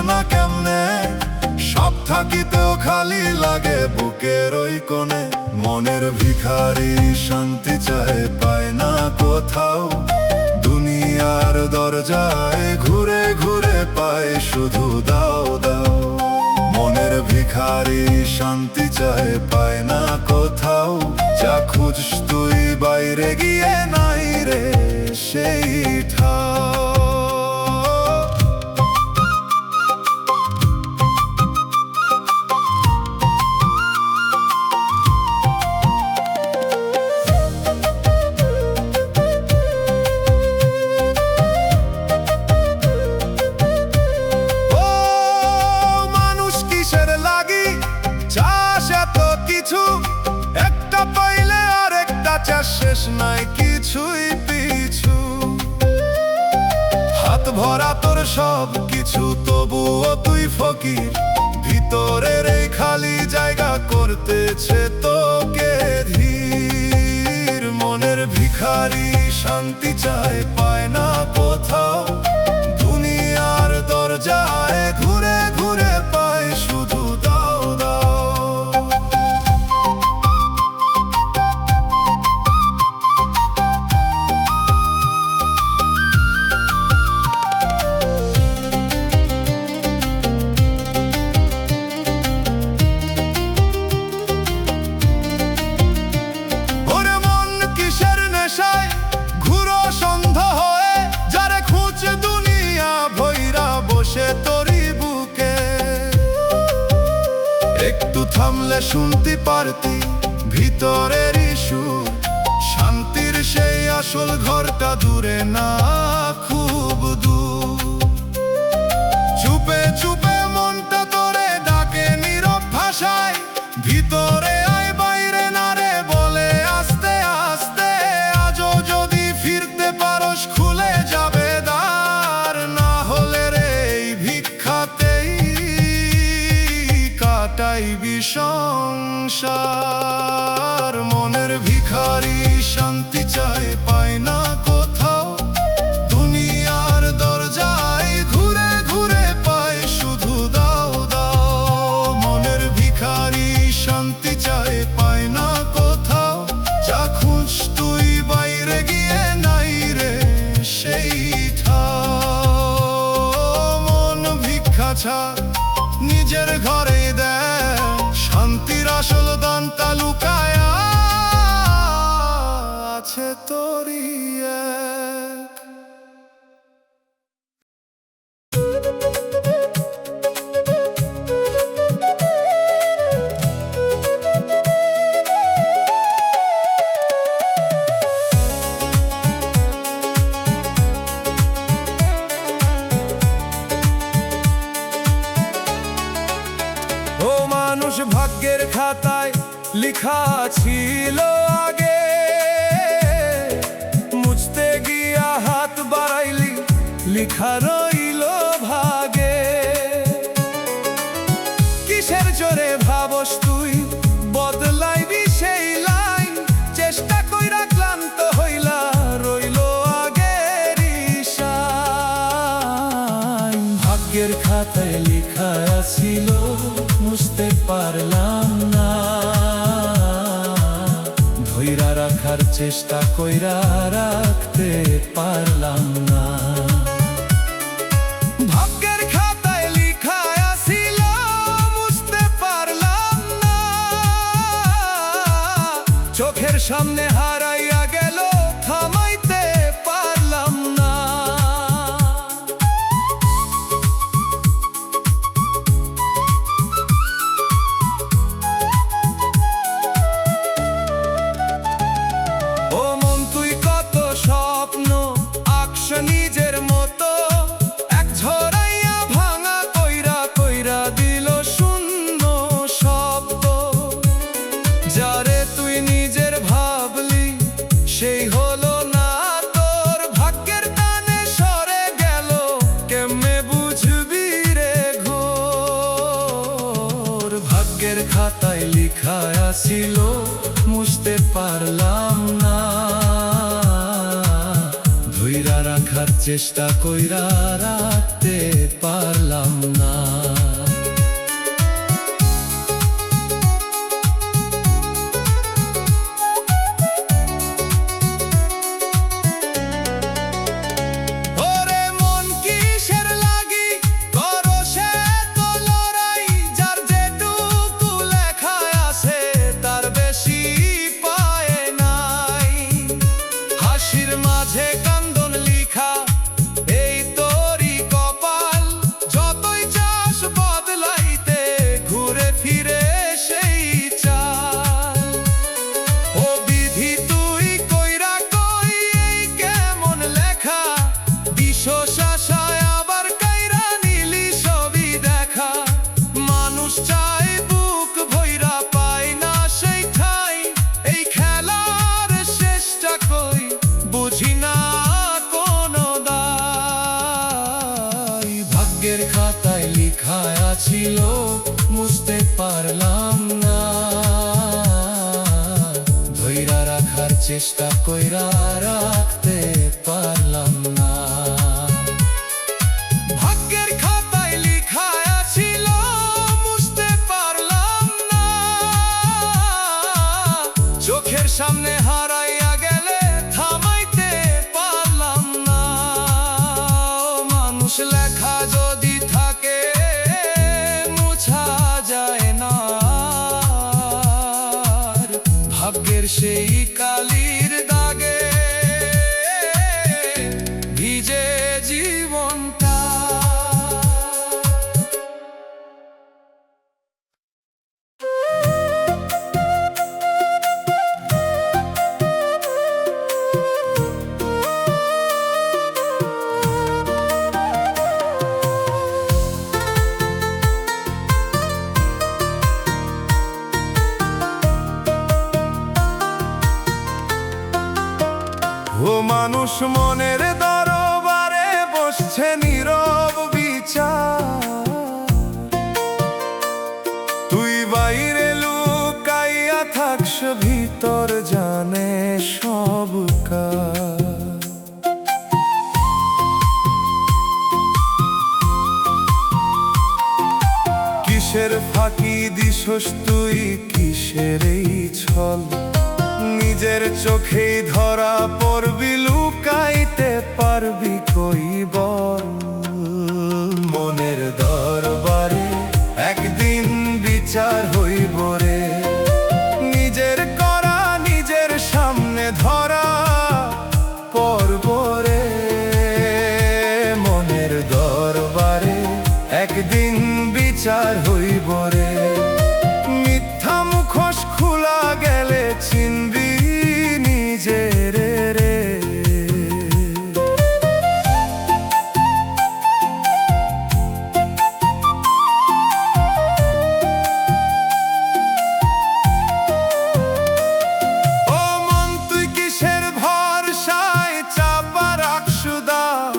না কেমনে, সব থাকিতেও খালি লাগে বুকের ওই কোণে। মনের ভিখারি শান্তি চায় পায় না কোথাও, দুনিয়ার দরজায় ঘুরে ঘুরে পায় শুধু দাও দাও। মনের ভিখারি শান্তি চায় পায় না কোথাও, যা খুঁজস তুই বাইরে গিয়ে নাই রে সেই ঠাও। একটা পাইলে আর একটা চাষ, শেষ নাই কিছুই পিছু। হাত ভরা তোর সব কিছু, তবুও তুই ফকির। ভিতরের এই খালি জায়গা করতেছে তোকে ধীর। মনের ভিখারি শান্তি চায় পায় না কোথাও, দুনিয়ার দরজায় ঘুরে ঘুরে পায় শুধু দাও দাও। একটু থামলে শুনতে পারতি ভিতরের সুর, শান্তির সেই আসল ঘরটা দূরে না খুব দূর। চুপে চুপে মনটা তোরে ডাকে নীরব ভাষায়, ভিতরে আয় বাইরে না রে বলে আস্তে আস্তে। আজও যদি ফিরতে পারস খুলে যাবে দ্বার, না হলে রে এই ভিক্ষাতেই কাটাইবি সংসার। মনের ভিখারি শান্তি চায় পায় না কোথাও, দুনিয়ার দরজায় ঘুরে ঘুরে পায় শুধু দাও দাও। মনের ভিখারি শান্তি চায় পায় না কোথাও, যা খুঁজ তুই বাইরে গিয়ে নাই রে সেই ঠাও। মন ভিক্ষা ছাড় নিজের ঘরে দেয়, শান্তির আসল দানটা লুকায় আছে তোরই এক। ভাগ্যের খাতায় লিখা ছিল আগে, মুছতে গিয়া হাত বাড়াইলি লিখা রইল ভাগে। কিসের জোরে ভাবস তুই বদলাইবি সেই লাইন, চেষ্টা কইরা ক্লান্ত হইলা রইল আগের ঈশান। ভাগ্যের খাতায় লিখা ছিল বুঝতে পারলাম না, ধইরা রাখার চেষ্টা কইরা রাখতে পারলাম না। ভাগ্যের খাতায় লিখা ছিল বুঝতে পারলাম না, চোখের সামনে হারাইয়া গেল থামাইতে পারলাম না। নিজের মতো এক ঝরাইয়া ভাঙা কইরা কইরা দিল শূন্য শব্দ। যারে তুই নিজের ভাবলি সেই হলো না তোর, ভাগ্যের টানে সরে গেল কেমনে বুঝবি রে ঘোর। ভাগ্যের খাতায় লিখা ছিল মুছতে পারলাম না, ধইরা রাখার চেষ্টা কইরা রাখতে পারলাম না। ওরে মন কিসের লাগি করো সে তো লড়াই, যার যেটুকু লেখায় আছে তার বেশি পায় নাই। হাসির মাঝে কান্দন লিখা এই তোরই কপাল, যতই চাস বদলাইতে ঘুরে ফিরে সেই চাল। ও বিধি তুই কইরা কই এই কেমন লেখা, বিশ্বস আশায় আবার কাইরা নিলি সবই দেখা। মানুষ চায় বুক ভইরা পায় না সেই ঠাই, এই খেলার শেষটা কই বুঝি না কোনো দায়। ভাগ্যের খাতায় লিখা আছিল মুছতে পারলাম না, ধইরা রাখার চেষ্টা কইরা রাখতে পারলাম না। ভাগ্যের খাতায় লিখা আছিল মুছতে পারলাম না, চোখের সামনে হারাইয়া গেলে থামাইতে পারলাম না। মানুষ লেখা যদি থাকে মুছা যায় না, ভাগ্যের সেই কালির দাগে ভিজে জীবনটা। ও মানুষ মনের দরবারে বসছে নীরব বিচার, তুই বাইরে লুকাইয়া থাকস ভিতর জানে সব কাজ। কিসের ফাঁকি দিছস তুই কিসের এই ছল, নিজের চোখেই ধরা পড়বি লুকাইতে পারবি কই বল। মনের দরবারে একদিন বিচার হইব রে, নিজের করা নিজের সামনে ধরা পড়ব রে। মনের দরবারে একদিন বিচার হইব রে, মিথ্যা মুখোশ খোলা গেলে চিনবি নিজের রে। ও মন তুই কিসের ভরসায় চাপা রাখছু দাও,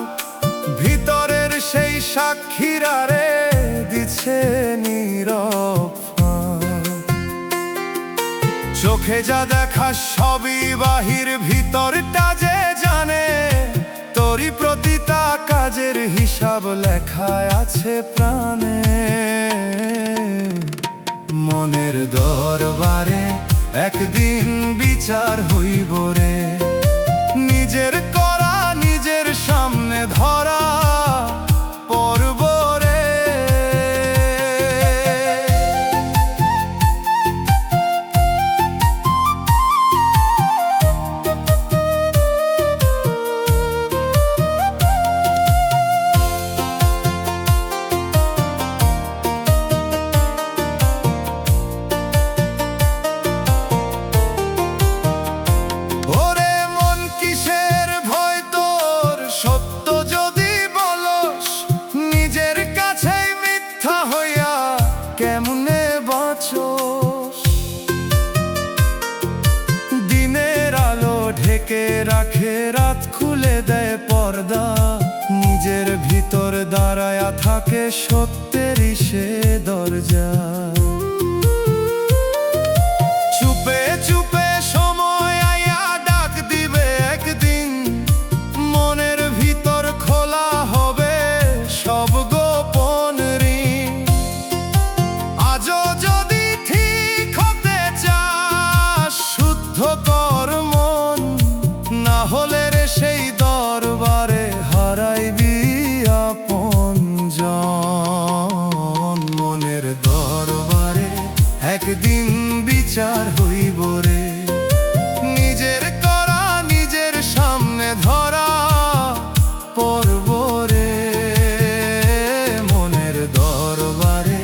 ভিতরের সেই সাক্ষীরা রে দিছে নীরব ফাঁক। চোখে যা দেখা সবই বাহির, ভিতরটা যে জানে তোরই প্রতিটা কাজের হিসাব লেখায় আছে প্রাণে। মনের দরবারে একদিন বিচার হইব রে, নিজের করা নিজের সামনে ধরা পড়ব রে। ওরে মন কিসের ভয় তোর, সত্য যদি বলস নিজের কাছেই মিথ্যা হইয়া কেমনে বাঁচস। দিনের আলো ঢেকে রাখে রাত খুলে দেয় পর্দা, নিজের ভিতর দাঁড়ায়া থাকে সত্যেরই সে দরজা। চুপে চুপে সময় আয়া ডাক দিবে একদিন, মনের ভিতর খোলা হবে সব গো বিচারের সেই দরবারে হারাইবি আপনজন। মনের দরবারে একদিন বিচার হইব রে, নিজের করা নিজের সামনে ধরা পড়ব রে। মনের দরবারে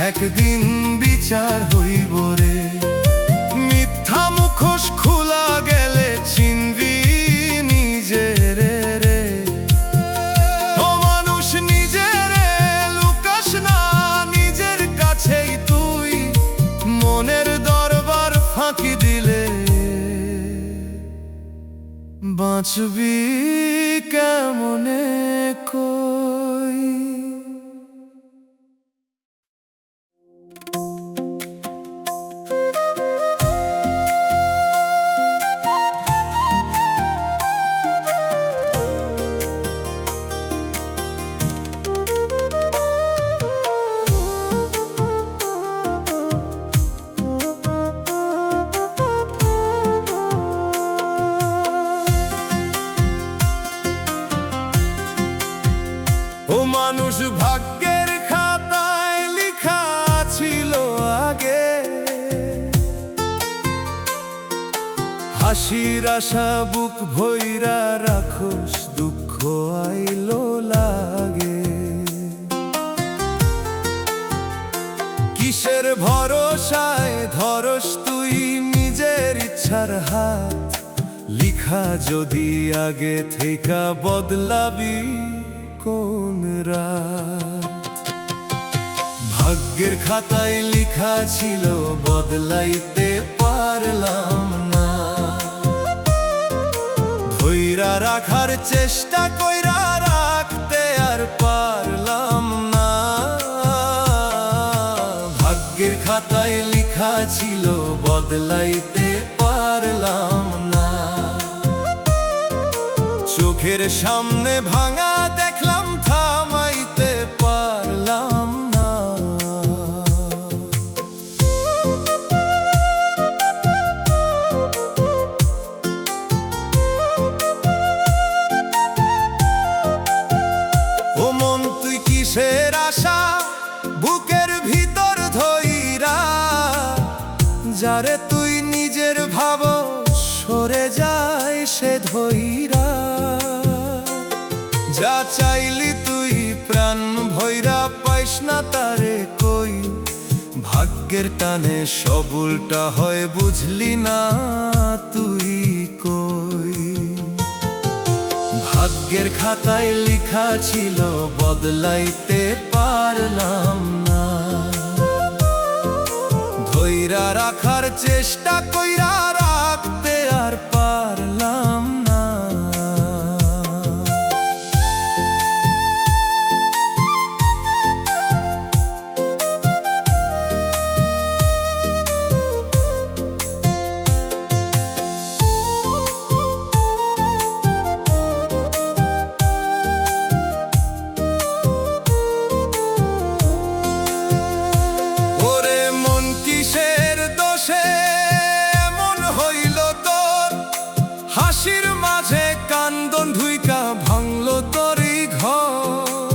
একদিন বিচার হইব রে, মিথ্যা মুখোশ খোলা গেলে চিনবি নিজের রে। ও মানুষ নিজের লুকাস না, নিজের কাছেই তুই মনের দরবার ফাঁকি দিলে বাঁচবি কেমনে কই। ও মানুষ ভাগ্যের খাতায় লেখা ছিল আগে, হাসির আশা বুক ভইরা রাখোস দুঃখ আইলো লাগে। কিসের ভরসায় ধরস তুই নিজের ইচ্ছার হাত, লিখা যদি আগে থেকে বদলাবি কোন রাত। ভাগ্যের খাতায় লেখা ছিল বদলাইতে পারলাম না, ধইরা রাখার চেষ্টা কইরা রাখতে আর পারলাম না। ভাগ্যের খাতায় লেখা ছিল বদলাইতে পারলাম না, চোখের সামনে ভাঙা দেখলাম থামাইতে পারলাম না। ও মন তুই কিসের আশা বুকের ভিতর ধইরা, যারে তুই নিজের ভাব সরে যায় সে ধইরা। যা চাইলি তুই প্রাণ ভৈরা পাইস না তারে কই, ভাগ্যের টানে সব উল্টা হয় বুঝলি না তুই কই। ভাগ্যের খাতায় লেখা ছিল বদলাইতে পারলাম না, ধইরা রাখার চেষ্টা কইরা রাখতে আর পারলাম না। ওরে মন কিসের দোষে এমন হইল তোর, হাসির মাঝে কান্দন ঢুইকা ভাঙলো তোরই ঘর।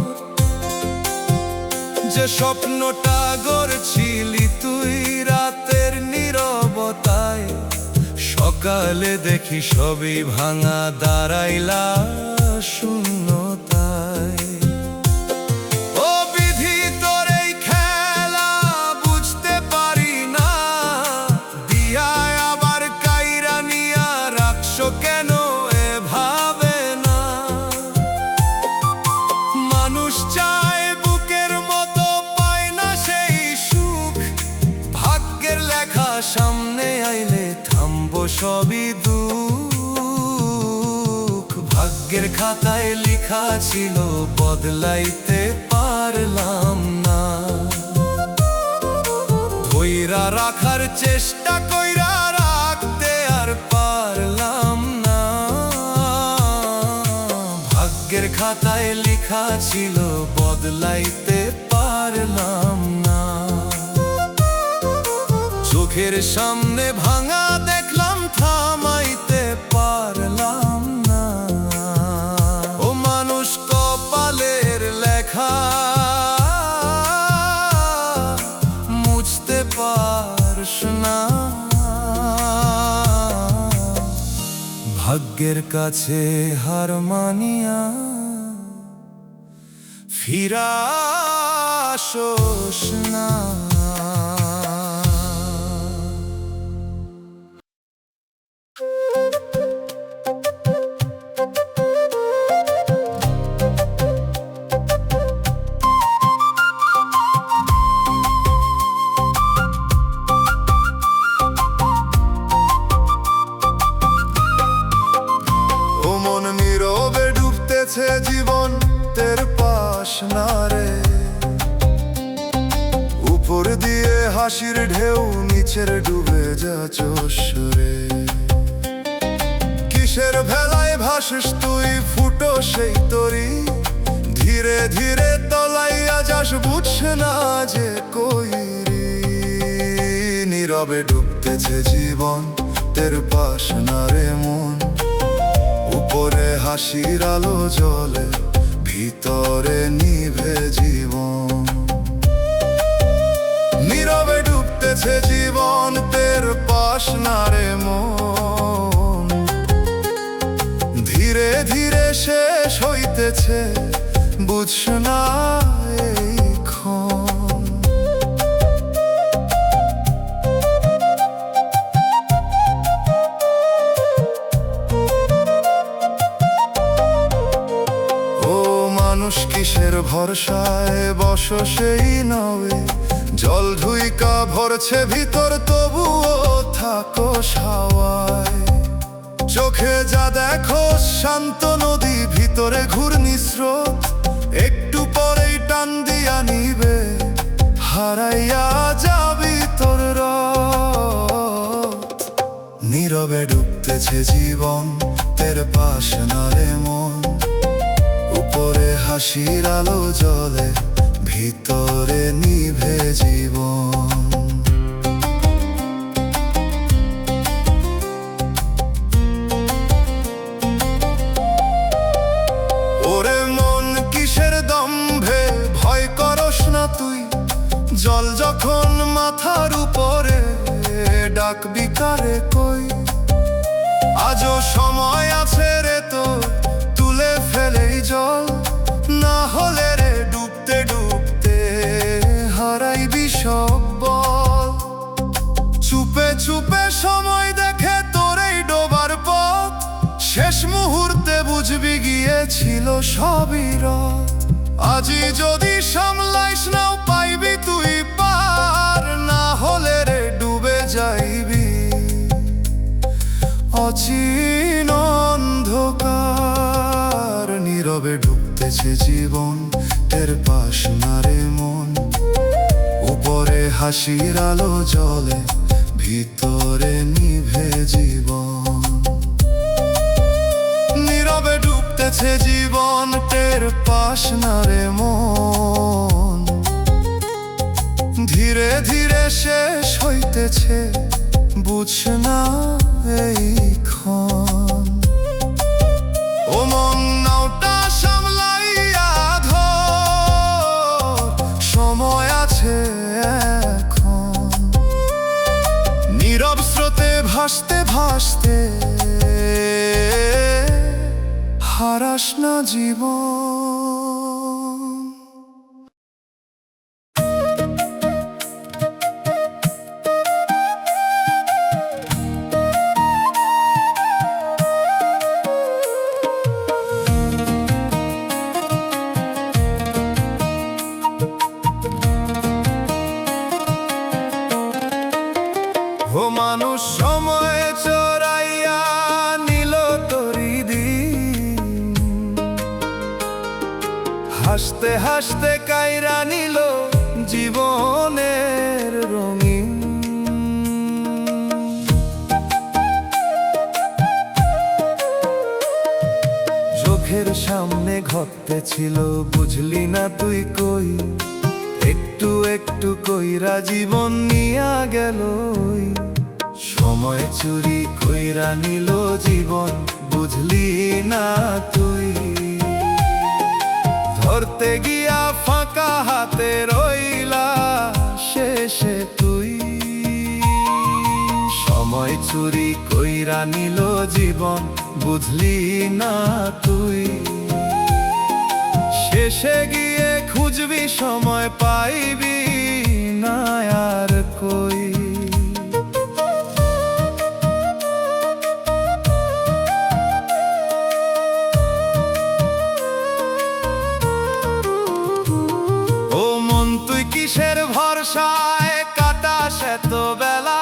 যে স্বপ্নটা গড়ছিলি তুই রাতের নীরবতায়, সকালে দেখি সবই ভাঙা দাঁড়াইলা শূন্যতায়। ও বিধি তোর এই খেলা বুঝতে পারি না, দিয়ায় আবার কাইরা নিয়া রাখছো কেন এভাবে না। মানুষ চায় বুকের মতো পায় না সেই সুখ, ভাগ্যের লেখা সামনে আইলে থামবো সবই দুঃখ। ভাগ্যের খাতায় লেখা ছিল বদলাইতে পারলাম না, ধইরা রাখার চেষ্টা কইরা রাখতে আর পারলাম না। ভাগ্যের খাতায় লেখা ছিল বদলাইতে পারলাম না, চোখের সামনে ভাঙা দেখলাম থামাইতে পারলাম না। ভাগ্যের কাছে হার মানিয়া ফিরা আসোস না। ও মন নীরবে ডুবতেছে জীবন তের পাশ না রে, উপর দিয়ে হাসির ঢেউ নিচের ডুবে যাচ্ছস রে। কিসের ভেলায় ভাসিস তুই ফুটো সেই তরি, ধীরে ধীরে তলাইয়া যাস বুঝছ না যে কইরি। নীরবে ডুবতেছে জীবন তের পাশ না রে মন, উপরে হাসির আলো জ্বলে ভিতরে নিভে জীবন। নীরবে ডুবতেছে জীবন তের পাশ না রে মন, ধীরে ধীরে শেষ হইতেছে বুঝছ না এইক্ষণ। ও মানুষ কিসের ভরসায় বস সেই নাওয়ে, জল ঢুইকা ভরছে ভিতর তবুও থাকো হাওয়ায়। চোখে যা দেখো শান্ত নদী, ভিতরে ঘূর্ণি স্রোত, একটু পরেই টান দিয়া নিবে হারাইয়া যাবি তোর রথ। নীরবে ডুবতেছে জীবন তের পাশ না রে মন, উপরে হাসির আলো জ্বলে ভিতরে নিভে জীবন। ওরে মন কিসের দম্ভে ভয় করস না তুই, জল যখন মাথার উপরে ডাকবি কারে কই। আজও সময় আছে রে তোর, তুলে ফেলেই জল, না হলে রে ডুবতে ডুবতে হারাইবি সব বল। চুপে চুপে সময় দেখে তোর এই ডোবার পথ, শেষ মুহূর্তে বুঝবি গিয়েছিল সবই রথ। আজই যদি সামলাইস নাও পাইবি তুই পার, না হলে রে ডুবে যাইবি অচিন অন্ধকার। নীরবে ডুবতেছে জীবন তের পাশ না রে মন, উপরে হাসির আলো জ্বলে ভিতরে নিভে জীবন। নীরবে ডুবতেছে জীবন তের পাশ না রে মন, ধীরে ধীরে শেষ হইতেছে বুঝ না এইক্ষণ। ও মন নাওটা সামলাইয়া ধর, সময় আছে এখন। নীরব স্রোতে ভাসতে ভাসতে হারাস না জীবন। ও মানুষ সময় চোরাইয়া নিল তোরি দিন, হাসতে হাসতে কাইরা নিল জীবনের রঙিন। চোখের সামনে ঘটতেছিল বুঝলি না তুই কই, একটু একটু কইরা জীবন নিয়া গেল। সময় চুরি কইরা নিল জীবন বুঝলি না তুই, ধরতে গিয়া ফাঁকা হাতে রইলা শেষে তুই। সময় চুরি কইরা নিল জীবন বুঝলি না তুই। শেষে গিয়ে খুঁজবি সময় পাইবি না আর কই। ও মন তুই কিসের ভরসায় কাটাস এত বেলা,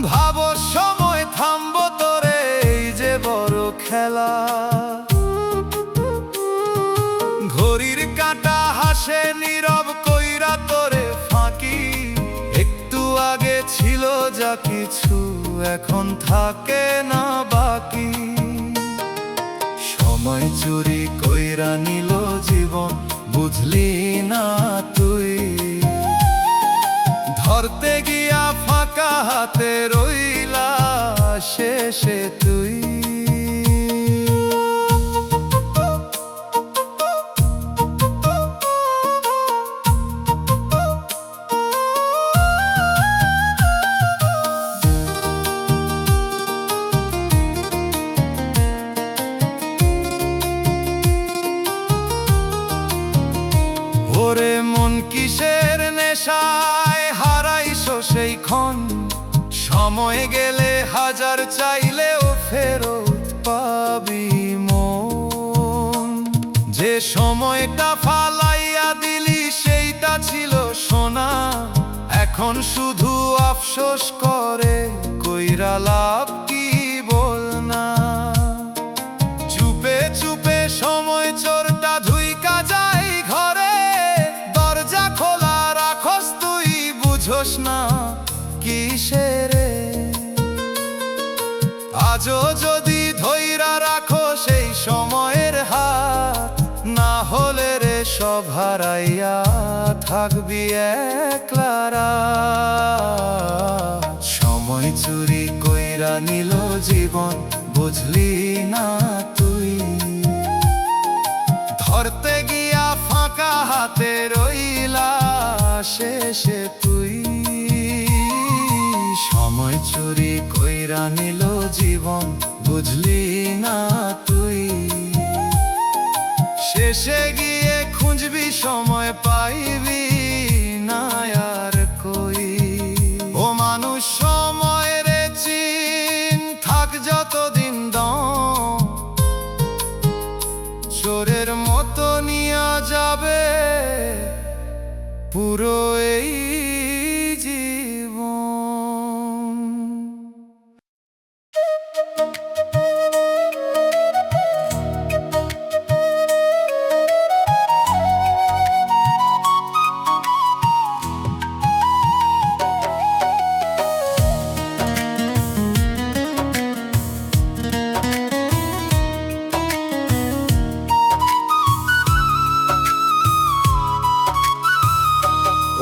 ভাবো সময় থামবো তোরে এই যে বড় খেলা। ঘড়ির কাঁটা হাসে নীরব কইরা তোরে ফাঁকি, একটু আগে ছিল যা কিছু এখন থাকে না বাকি। সময় চুরি কইরা নিল জীবন, বুঝলি না তুই। ধরতে গিয়া ফাঁকা হাতে রইলা শেষে তুই। ওরে মন কিসের নেশায় হারাইছো সেই ক্ষণ, সময় গেলে হাজার চাইলেও ফেরত পাবি মন। যে সময়টা ফালাইয়া দিলি সেইটা ছিল সোনা, এখন শুধু আফসোস করে কইরা লাভ কি বল না। চুপে চুপে সময় চোরটা ধুইকা যায় ঘরে, দরজা খোলা রাখস তুই বুঝোস না কিসের। আজও যদি ধইরা রাখো সেই সময়ের হাত, না হলে রে সব হারাইয়া থাকবি একলা রাত। সময় চুরি কইরা নিল জীবন, বুঝলি না তুই। ধরতে গিয়া ফাঁকা হাতে রইলা শেষে তুই। সময় চুরি কইরা নিল জীবন, বুঝলি না তুই। শেষে গিয়ে খুঁজবি সময় পাইবি না আর কই। ও মানুষ সময়ের চিন থাক যতদিন দম, চোরের মতো নিয়া যাবে পুরো এই জীবন।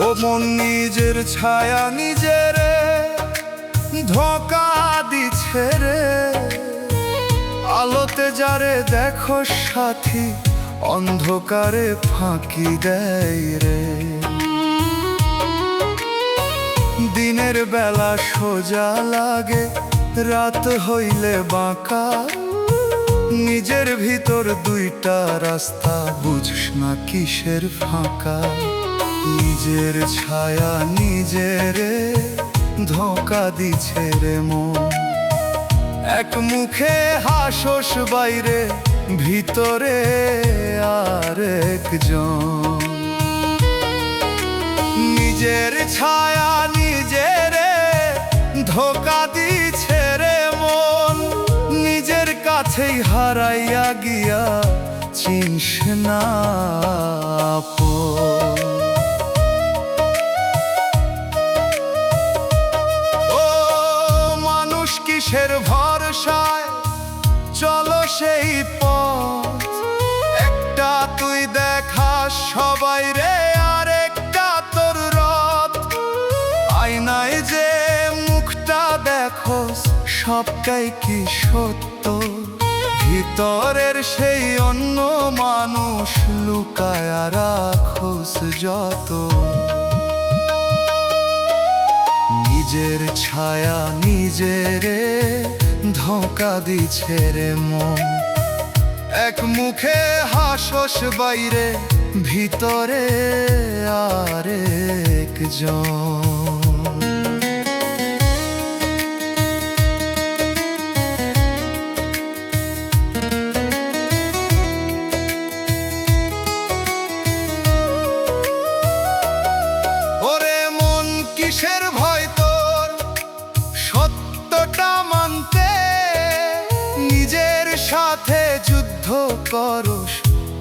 ও মন নিজের ছায়া নিজের ধোঁকা দিচ্ছে রে। আলোতে যারে দেখো সাথী, অন্ধকারে ফাঁকি দেয় রে। দিনের বেলা সোজা লাগে, রাত হইলে বাঁকা। নিজের ভিতর দুইটা রাস্তা, বুঝস না কিসের ফাঁকা। নিজের ছায়া নিজেরে ধোঁকা দিছে রে মন। এক মুখে হাসোস বাইরে, ভিতরে আর একজন। নিজের ছায়া নিজেরে ধোঁকা দিছে রে মন। নিজের কাছেই হারাইয়া গিয়া চিনস না আপন। কিসের ভরসায় চলো সেই পথ, একটা তুই দেখাস সবাই রে আর একটা তোর রথ। আয়নায় যে মুখটা দেখোস সবটাই কি সত্য, ভিতরের সেই অন্য মানুষ লুকায় রাখোস যত। নিজের ছায়া নিজেরে ধোঁকা দিছে রে মন। এক মুখে হাসস বাইরে, ভিতরে আরেকজন। ওরে মন কিসের ভয় তোর সত্যটা মানতে, নিজের সাথে যুদ্ধ করস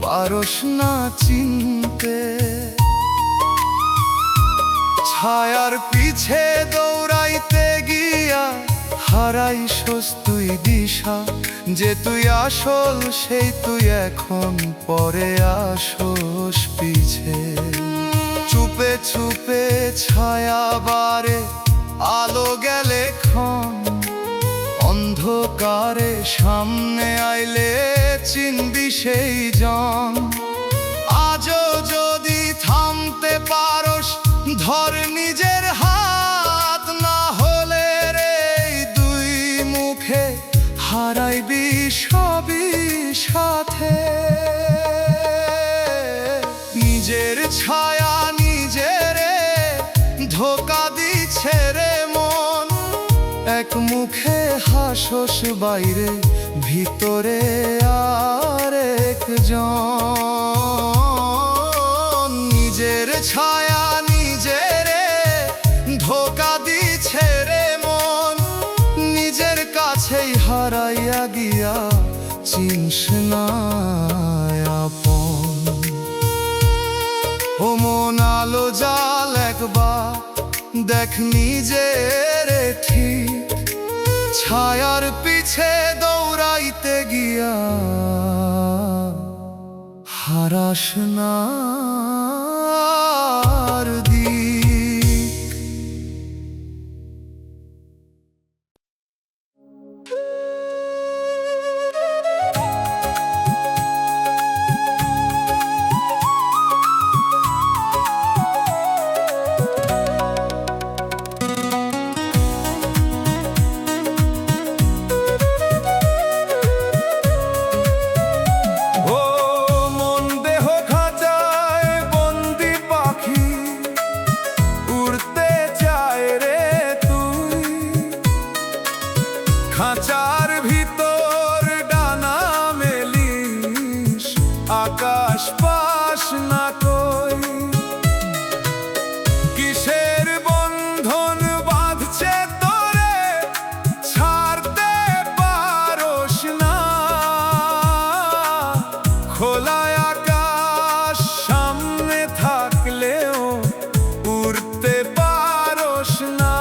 পারস না চিনতে। ছায়ার পিছে দৌড়াইতে গিয়া হারাইছস তুই দিশা, যে তুই আসল সেই তুই এখন পরে আসস পিছে। চুপে চুপে ছায়া বারে, আলো গেলে ক্ষণ, অন্ধকারে সামনে আইলে চিনবি সেই জন। আজও যদি থামতে পারস ধর নিজের হাত, না হলে রে দুই মুখে হারাইবি সবই সাথে। নিজের ছায়া নিজেরে ধোঁকা দিছে রে মন। এক মুখে হাসস বাইরে, ভিতরে আরেকজন। নিজের ছায়া নিজেরে ধোঁকা দিছে রে মন। নিজের কাছেই হারাইয়া গিয়া চিনস না আপন। ও মন আলো জাল একবার দেখ নিজের ঠিক, ছায়ার পিছে দৌড়াইতে গিয়া হারাস না আর দিক। খাঁচার ভিতর ডানা মেলিস, আকাশ পাস না কই। কিসের বন্ধন বাঁধছে তোরে, ছাড়তে পারস না। খোলা আকাশ সামনে থাকলেও উড়তে পারস না।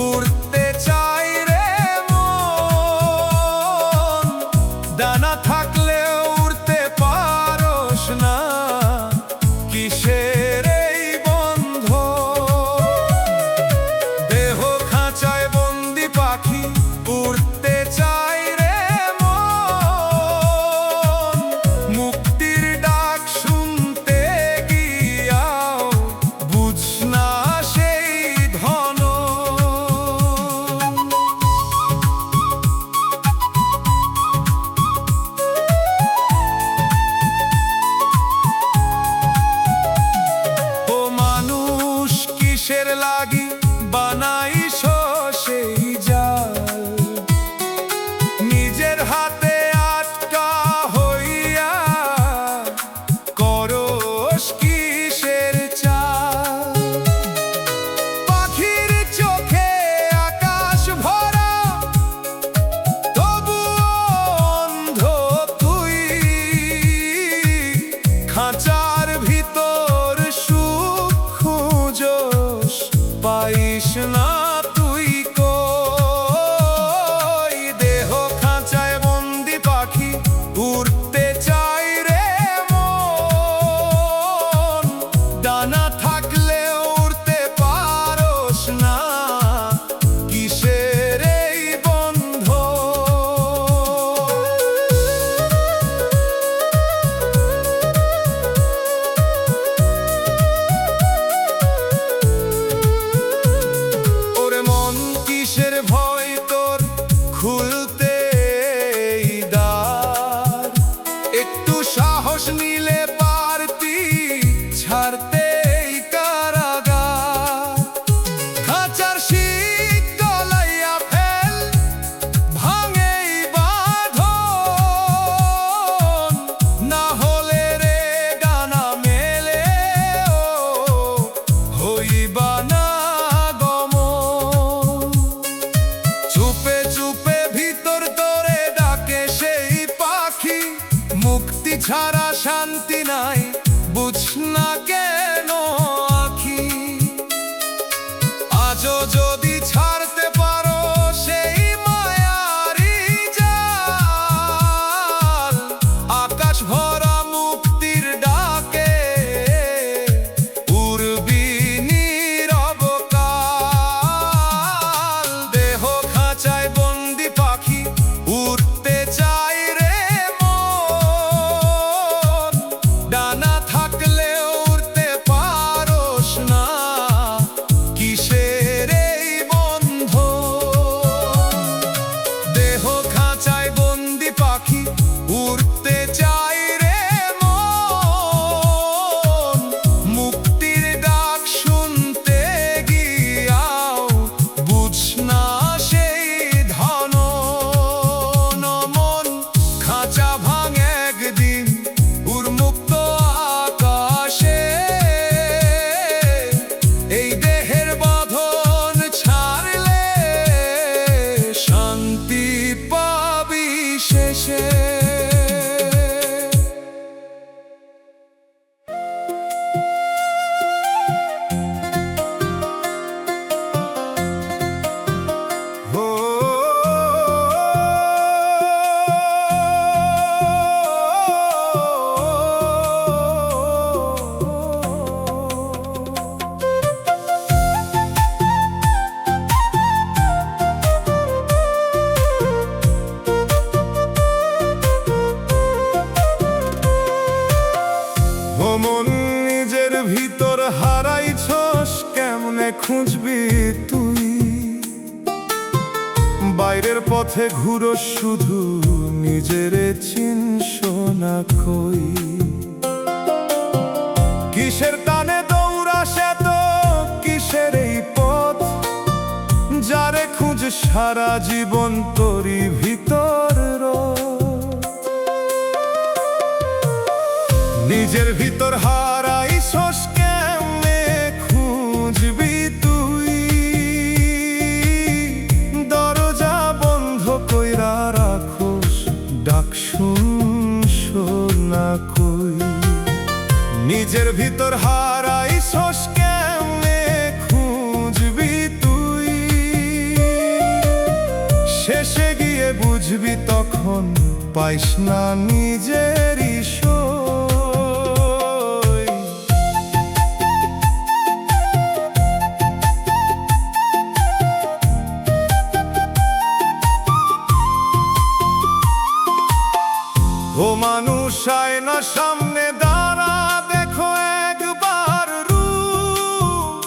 উড়তে চাই রে মন, ডানা খুলতে এই দ্বার। একটু সাহস নিলে পারতি ছাড়তে এই কারাগার। খাঁচার শীত গলাইয়া ফেল, ভাঙে এই বাঁধন। না হলে রে ডানা মেলে ও হইবা না গমন। চুপে চুপে ভিতর তোরে ডাকে সেই পাখি, মুক্তি ছাড়া শান্তি নাই, বুঝ না কেন আখি। আজও যদি ছাড়তে পারো সেই মায়ারি জাল, আকাশ ভরা মুক্তির ডাকে উড়বি নীরব কাল। দেহ খাঁচায় বন্দি পাখি, উড়তে চাই রে মন। ডানা থাকলেও উড়তে পারোস না, কিসের এই বন্ধন। দেহ খাঁচায় বন্দি পাখি, উড়তে চাই রে মন। মুক্তির ডাক শুনতে গিয়াও বুঝ না সেই ধন। মন খাঁচা ভাঙে একদিন উন্মুক্ত আকাশে। এই দেহের বাঁধন ছাড়লে শান্তি পাবি শেষে। ও মন নিজের ভিতর হারাইছস, কেমনে খুঁজবি তুই? বাইরের পথে ঘুরো শুধু, নিজেরে চিনস না কই। কিসের টানে দৌড়াস এত, কিসের এই পথ? যারে খুঁজ সারা জীবন তোরই ভিতর রোদ। নিজের ভিতর হারাইছস, কেমনে খুঁজবি তুই? দরজা বন্ধ কইরা রাখোস, ডাক শুনস না কই। নিজের ভিতর হারাইছস, কেমনে খুঁজবি তুই? শেষে গিয়ে বুঝবি তখন, পাইস না নিজেরই সই। ও মানুষ আয়না সামনে দাঁড়া, দেখো একবার রূপ।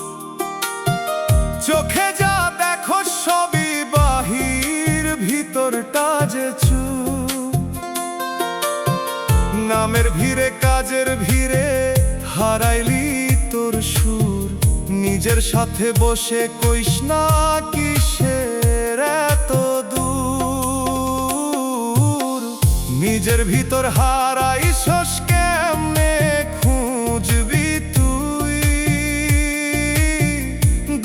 চোখে যা দেখো সবই বাহির, ভিতরটা যে চুপ। নামের ভিড়ে কাজের ভিড়ে হারাইলি তোর সুর। নিজের সাথে বসে কইস না কিসের এত দূর। নিজের ভিতর হারাইছস, কেমনে খুঁজবি তুই?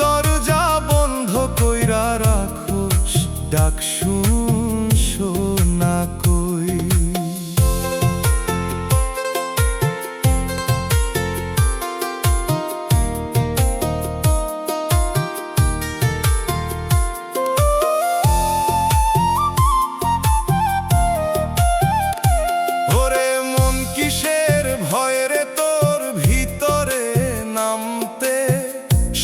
দরজা বন্ধ কইরা রাখোস, ডাক শুনস না কই।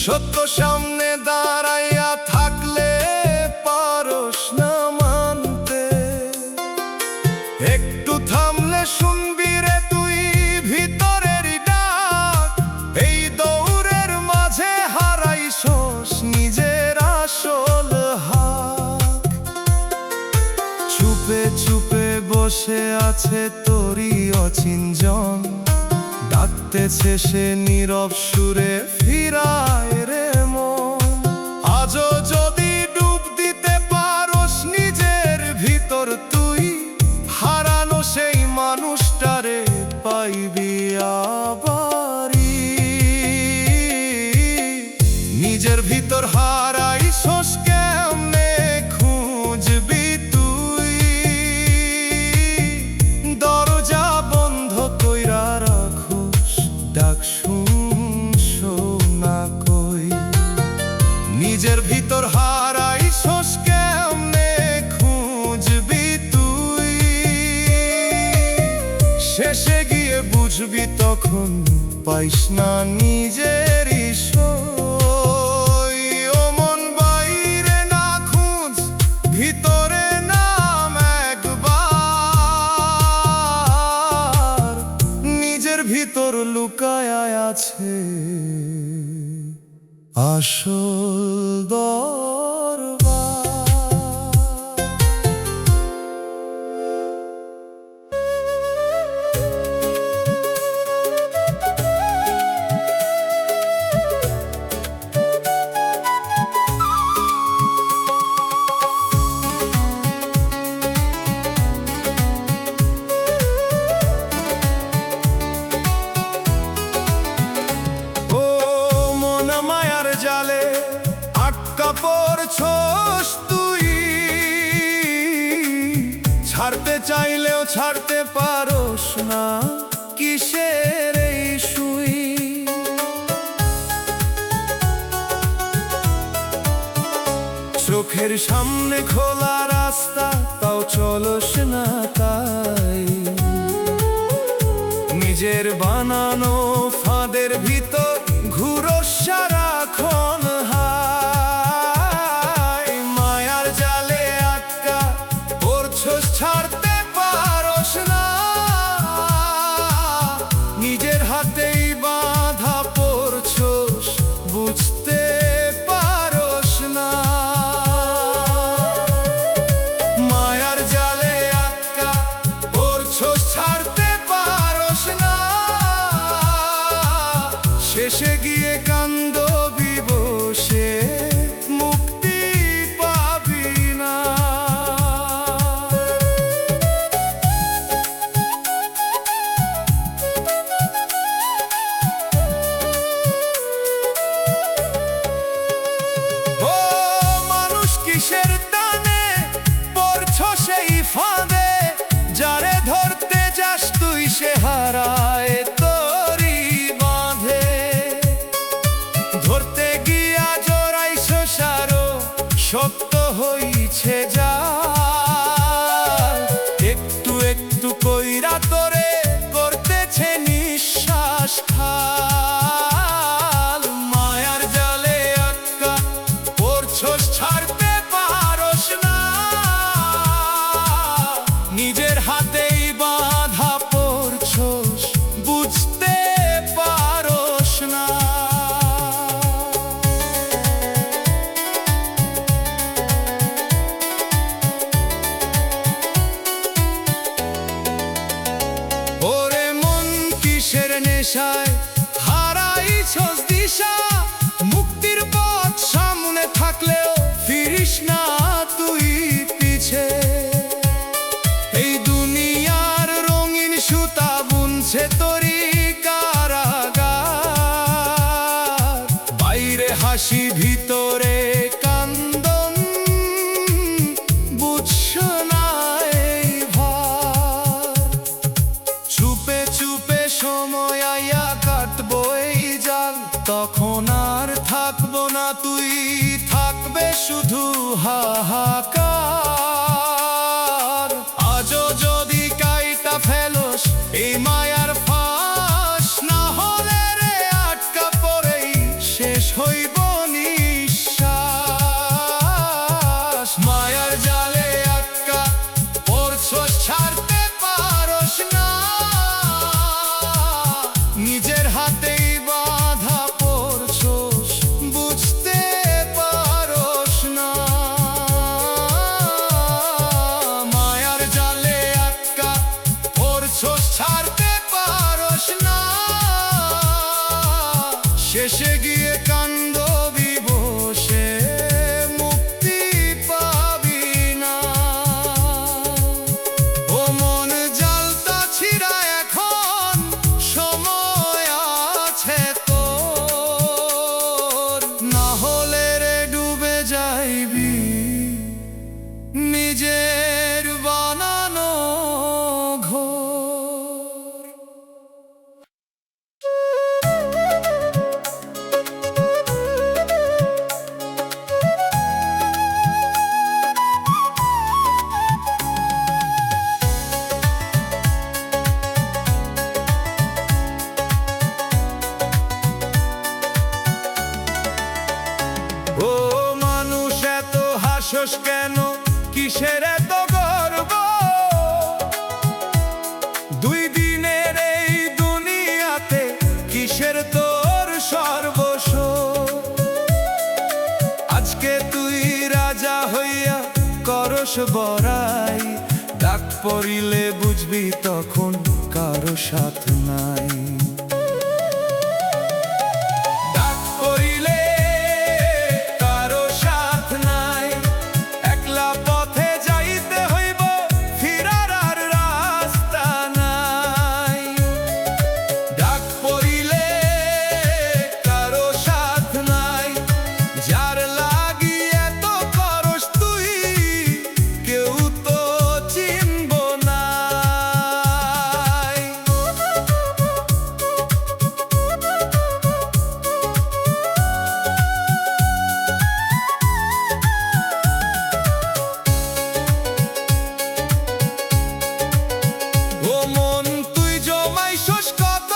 সত্য সামনে দাঁড়াইয়া থাকলে পারস না চুপে চুপে বসে আছে তোরই অচিনজন, ডাকতেছে সে নীরব সুরে, ফিরায় রে মন। আজও যদি ডুব দিতে পারোস নিজের ভিতর তুই, হারানো সেই মানুষটারে পাইবি আবারই। নিজের ভিতর হারাইছস কেমনে খুঁজবি তুই, দরজা বন্ধ কইরা রাখোস, ডাক শুনছো না কই। নিজের ভিতর হারাইছস কেমনে খুঁজবি তুই, শেষে গিয়ে বুঝবি তখন পাইস না নিজেরই সই। ও মন বাইরে না খুঁজ, ভিতরে নাম একবার, নিজের ভিতর লুকায় আছে আসল দরবার। জালে আটকা পড়ছস তুই, ছাড়তে চাইলেও ছাড়তে পারোস না, কিসের এই সুই। চোখের সামনে খোলা রাস্তা, তাও চলস না তাই, নিজের বানানো ফাঁদের ভিতর ঘুরোস সারাক্ষণ হায়। মায়ার জালে আটকা পড়ছস, ছাড়তে পারোস না, নিজের হাতেই বাঁধা পড়ছস, বুঝতে পারোস না। মায়ার জালে আটকা পড়ছস, ছাড়তে পারোস না, শেষে গিয়ে কান্দবি বসে, মুক্তি পাবি না। ও মানুষ কিসের টানে পড়ছ সেই ফাঁদে, যারে ধরতে যাস তুই সে হারায় তোরই বাঁধে। ধরতে গিয়া জড়াইছস আরো শক্ত হইছে যা, একটু একটু কইরা তোরে করতেছে নিঃশ্বাস খাল। মায়ার জালে আটকা পড়ছস, ছাড়তে পারোস না, নিজের হাতেই বাঁধা পড়ছস, বুঝতে পারোস না। ওরে মন কিসের নেশায় হারাইছস দিশা, মুক্তির পথ সামনে থাকলেও ফিরিস না তুই পিছে। এই দুনিয়ার রঙিন সুতা বুনছে তোরই কারাগার, বাইরে হাসি ভিতরে কান্দন, বুঝছ না এই ভার। চুপে চুপে সময় আইয়া কাটবো এই জাল, তখন আর থাকবো না তুই, থাকবে শুধু হাহাকার। আজও যদি কাইটা ফেলোস এই মায়ার ফাঁস, না হলে রে আটকা পড়েই শেষ হইব নিঃশ্বাস। মায়ার জালে আটকা পড়ছস, ছাড়তে পারোস না, নিজের হাতেই বাঁধা পড়ছস, বুঝতে পারোস না। পরশ বরাই, ডাক পড়িলে বুঝবি তখন কারো সাথ নাই। ডাক পড়িলে কারো সাথ নাই, একলা পথে যাইতে হইব, ফিরার আর রাস্তা নাই। ডাক পড়িলে কারো সাথ নাই, যার লাগি এত করস তুই, কেউ তো চিনব নাই। ও মন তুই জমাইছস কত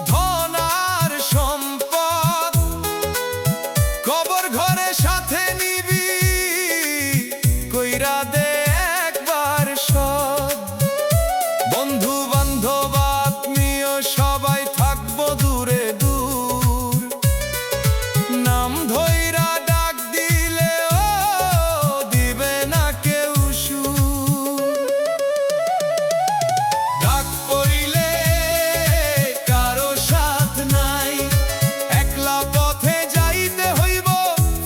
ধন আর সম্পদ, কবর ঘরে সাথে নিবি, কইরা দে একবার সব। বন্ধু বান্ধব আত্মীয় সবাই থাকবো দূরে দূর, নাম ধইরা ডাক দিলে ও দিবে না কেউ সুর। ডাক পড়িলে কারো সাথ নাই, একলা পথে যাইতে হইব,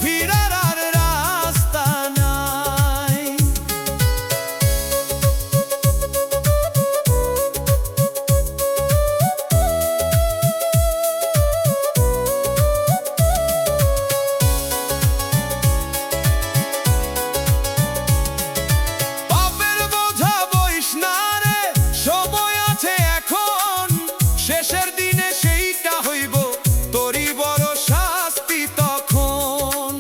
ফিরার আর রাস্তা নাই। পাপের বোঝা বইস না রে, সময় আছে এখন, শেষের দিনে সেইটা হইব তোরই বড় শাস্তি তখন।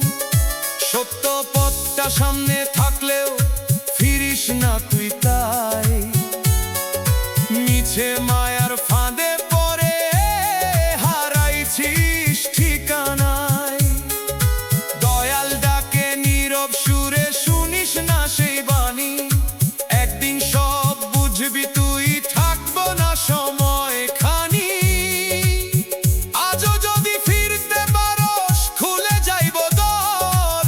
সত্য পথটা সামনে থাকলেও ফিরিস না তুই তাই, মিছে মায়ার ফাঁদে পড়ে হারাইছিস ঠিকানায়। দয়াল ডাকে নীরব সুরে, শুনিস না সেই বাণী, একদিন সব বুঝবি তুই, থাকবো না সময় খানি। আজও যদি ফিরতে পারস খুলে যাইব দর,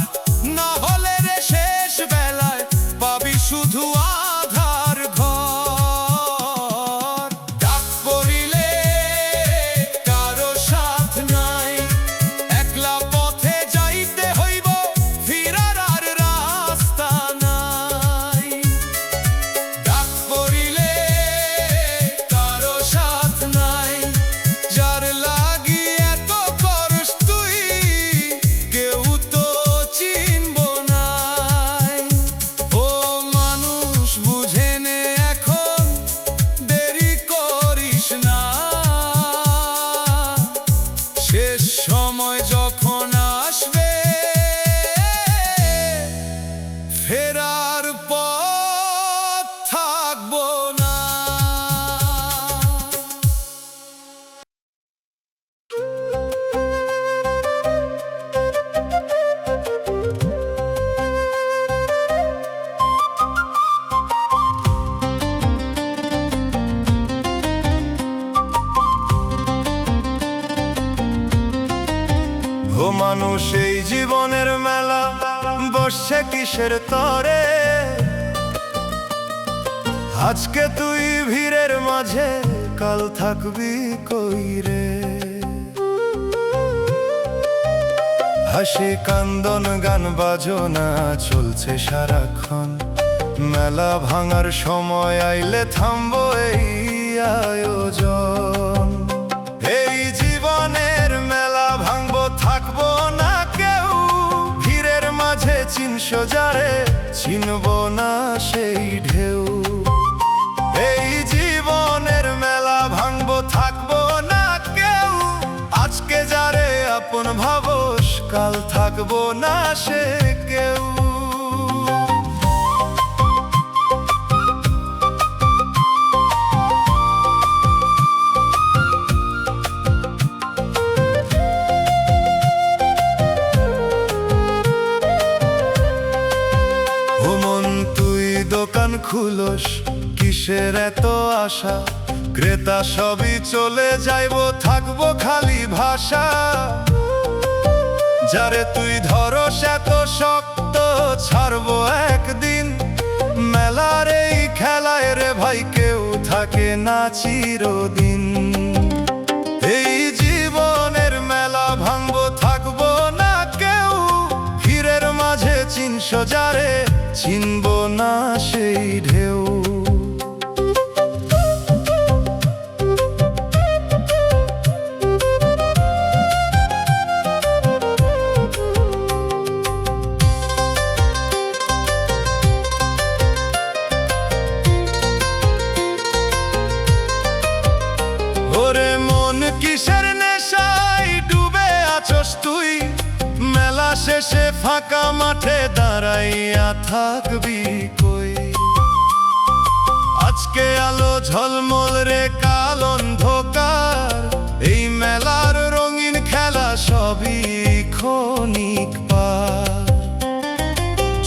না হলে রে শেষ বেলায় পাবি শুধু আধার ঘর। ডাক পড়িলে কারো সাথ নাই, একলা পথে যাইতে হইব, ফিরার আর রাস্তা নাই। ডাক পড়িলে কারো সাথ নাই, যার লাগি এত করস তুই, কেউ তো চিনব নাই। ও মানুষ বুঝে নে এখন, দেরি করিস না, শেষ সময় যখন আসবে, ফেরার পথ থাকবো না। ও মানুষ এই জীবনের মেলা বসছে কিসের তরে, আজকে তুই ভিড়ের মাঝে, কাল থাকবি কই রে। হাসি কান্দন গান বাজনা চলছে সারাক্ষণ, মেলা ভাঙার সময় আইলে থামবো এই আয়োজন। এই জীবনের মেলা ভাঙবো, থাকবো না কেউ, ভিড়ের মাঝে চিনশো যারে, চিনবো না সেই ঢেউ। এই জীবনের মেলা ভাঙবো, থাকবো না কেউ, আজকে যারে আপন ভাবস, কাল থাকবো না সে কেউ। দোকান খুলস কিসের এত আশা, ক্রেতা সবই চলে যাইবো, থাকবো খালি ভাষা। যারে তুই ধরস এত শক্ত, ছাড়বো একদিন, থাকে না চিরদিন। এই জীবনের মেলা ভাঙবো, থাকবো না কেউ, ভিড়ের মাঝে চিনছো যারে, চিনবো না সেই ঢেউ। ওরে মন কিসের নেশায় ডুবে আছস তুই, মেলা শেষে ফাঁকা মাঠে দাঁড়াইয়া থাকবি কই? আজকে আলো ঝলমল রে কাল অন্ধকার, এই মেলার রঙিন খেলা সবই ক্ষণিক পার।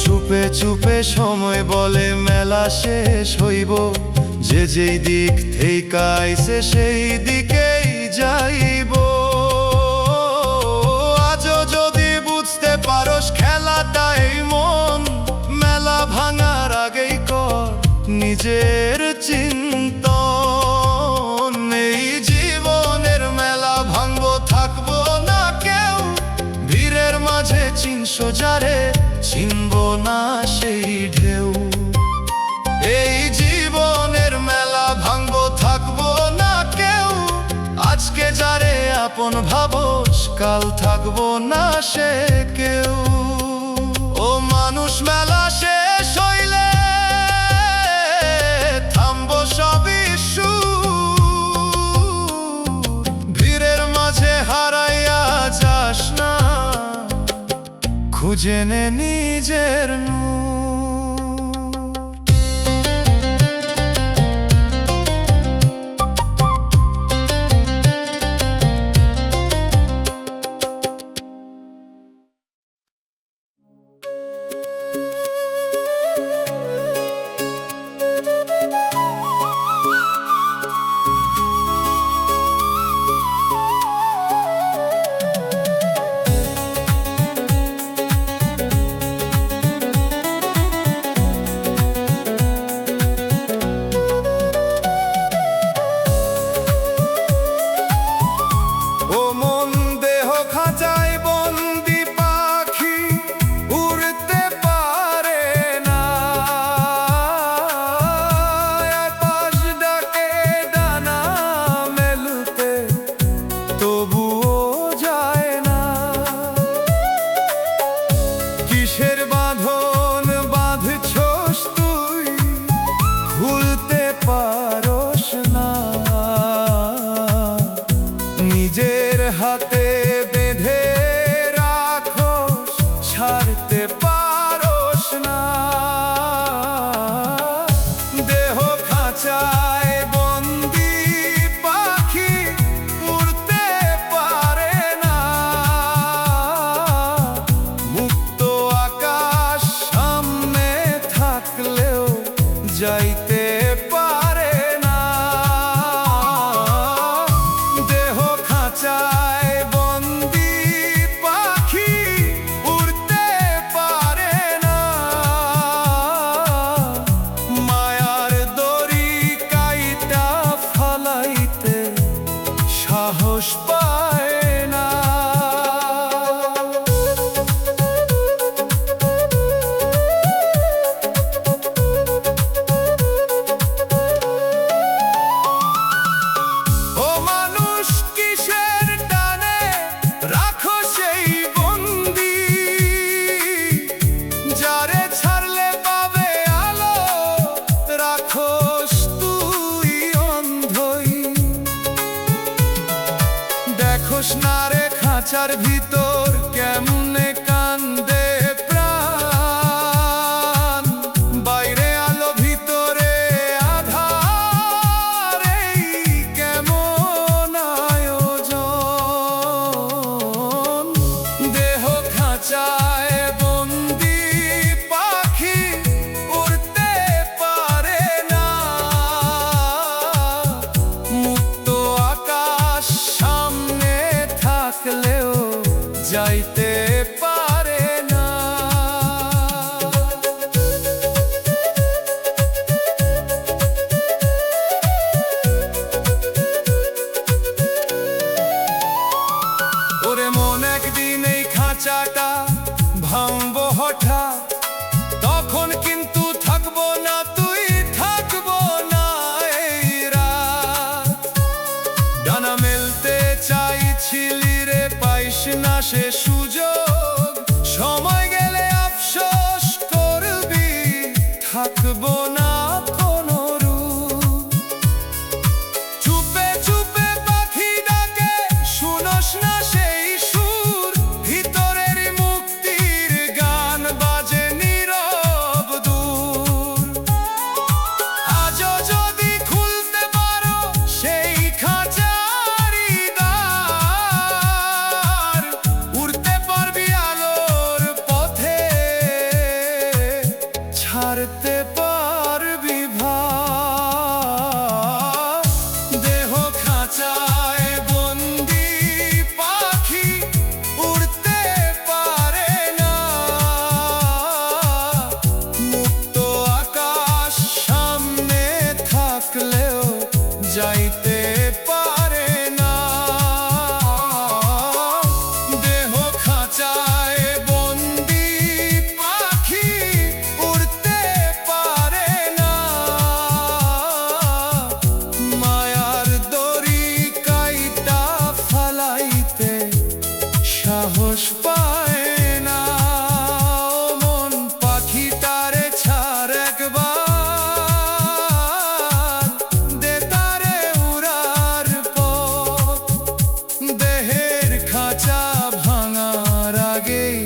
চুপে চুপে সময় বলে মেলা শেষ হইব, যে যেই দিক থেকে আইছে সেই দিকেই যাইব। আজও যদি বুঝতে পারোস খেলাটাই মন, মেলা ভাঙার আগেই কর নিজের চিন্তন। এই জীবনের মেলা ভাঙবো, থাকবো না কেউ, ভিড়ের মাঝে চিনছো যারে, চিনবো না সেই ঢেউ। এই জীবনের মেলা ভাঙবো, থাকবো না কেউ, আজকে যারে আপন ভাবোস, কাল থাকবো না সে কেউ। ও মানুষ মেলা শেষ হইলে থামবো সবই সুর, ভিড়ের মাঝে হারাইয়া যাস না, খুঁজে নে নিজের নূর। কিসের বাঁধন বাঁধছস তুই, ভুলতে পারস না, নিজের হাতে বেঁধে রাখোস, ছাড়তে পারস না। দেহ খাঁচায় বন্দি পাখি, উড়তে পারে না, মুক্ত আকাশ সামনে থাকলেও যাইতে পারে না। দেহ খাঁচায় বন্দি পাখি, উড়তে পারে না, মায়ার দড়ি কাইটা ফালাইতে সাহস পায় না। ও মানুষ কিসের টানে রাখো সেই বন্দি, যারে ছাড়লে পাবে আলো, রাখোস তুই অন্ধই। দেখোস না রে খাঁচার ভিতর কেমনে কান্দে প্রাণ, বাইরে আলো ভিতরে আধার, এই কেমন আয়োজন। দেহ খাঁচায় বন্দি পাখি, উড়তে পারে না, মুক্ত আকাশ সামনে থাকলেও যাইতে আঁকবো না কোনো রূপ। চুপে চুপে পাখি ডাকে, শুনোস না সেই সুর, ভিতরের মুক্তির গান বাজে নীরব দূর। আজও যদি খুলতে পারো সেই খাঁচারি দ্বার, উড়তে পারবি আলোর পথে, ছাড়তে পারবি ভার। দেহ খাঁচায় বন্দি পাখি উড়তে পারে না, মুক্ত আকাশ সামনে থাকলেও যাইতে পারে না। দেহ খাঁচায় বন্দি পাখি উড়তে পারে না, মায়ার দড়ি কাইটা ফালাইতে সাহস পায় না। ও মন পাখিটারে ছাড় একবার, দে তারে উড়ার পথ। দেহের খাঁচা ভাঙার আগেই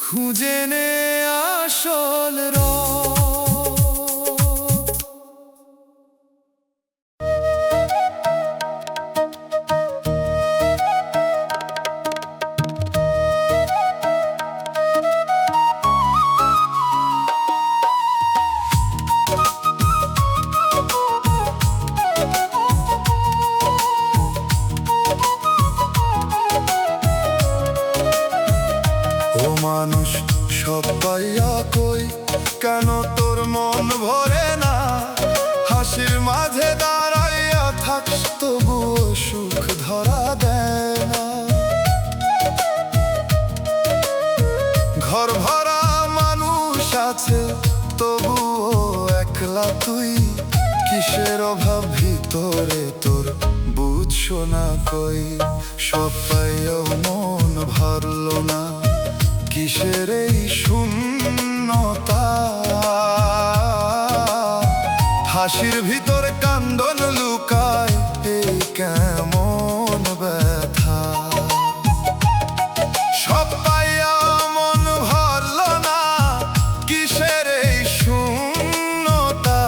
খুঁজে নে আসল রথ। ও মানুষ সব পাইয়া কই, কেন তোর মন ভরে না? হাসির মাঝে দাঁড়াইয়া থাকস তবুও সুখ ধরা দেয় না। ঘর ভরা মানুষ আছে তবুও একলা তুই, কিসের অভাব ভিতরে তোর বুঝছো না কই? সব পাইয়াও মন ভরলো না, কিসের এই শূন্যতা? হাসির ভিতর কান্দন লুকায়, এই কেমন ব্যথা? সব পাইয়া মন ভরলো না, কিসের এই শূন্যতা?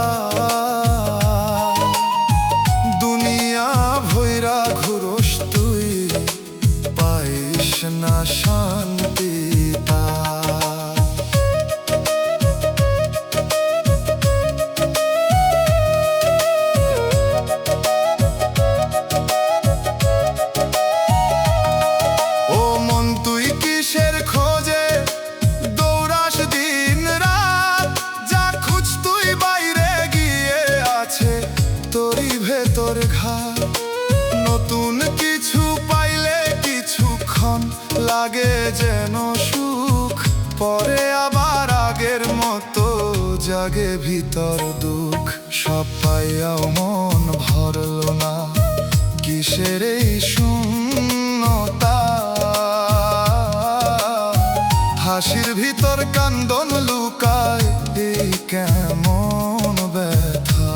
দুনিয়া ভৈরা ঘুরোস তুই, পাইস না শান্তি তা। ও মন তুই কিসের খোঁজে দৌড়াস দিন রাত? যা খুঁজ তুই বাইরে গিয়ে আছে তোরই ভেতর ঘাট। নতুন কিছু পাইলে কিছুক্ষণ লাগে যেন সুখ, পরে আবার আগের মতো জাগে ভিতর দুঃখ। সব পাইয়াও মন ভরলো না, কিসের এই শূন্যতা? হাসির ভিতর কান্দন লুকায়, এই কেমন ব্যথা?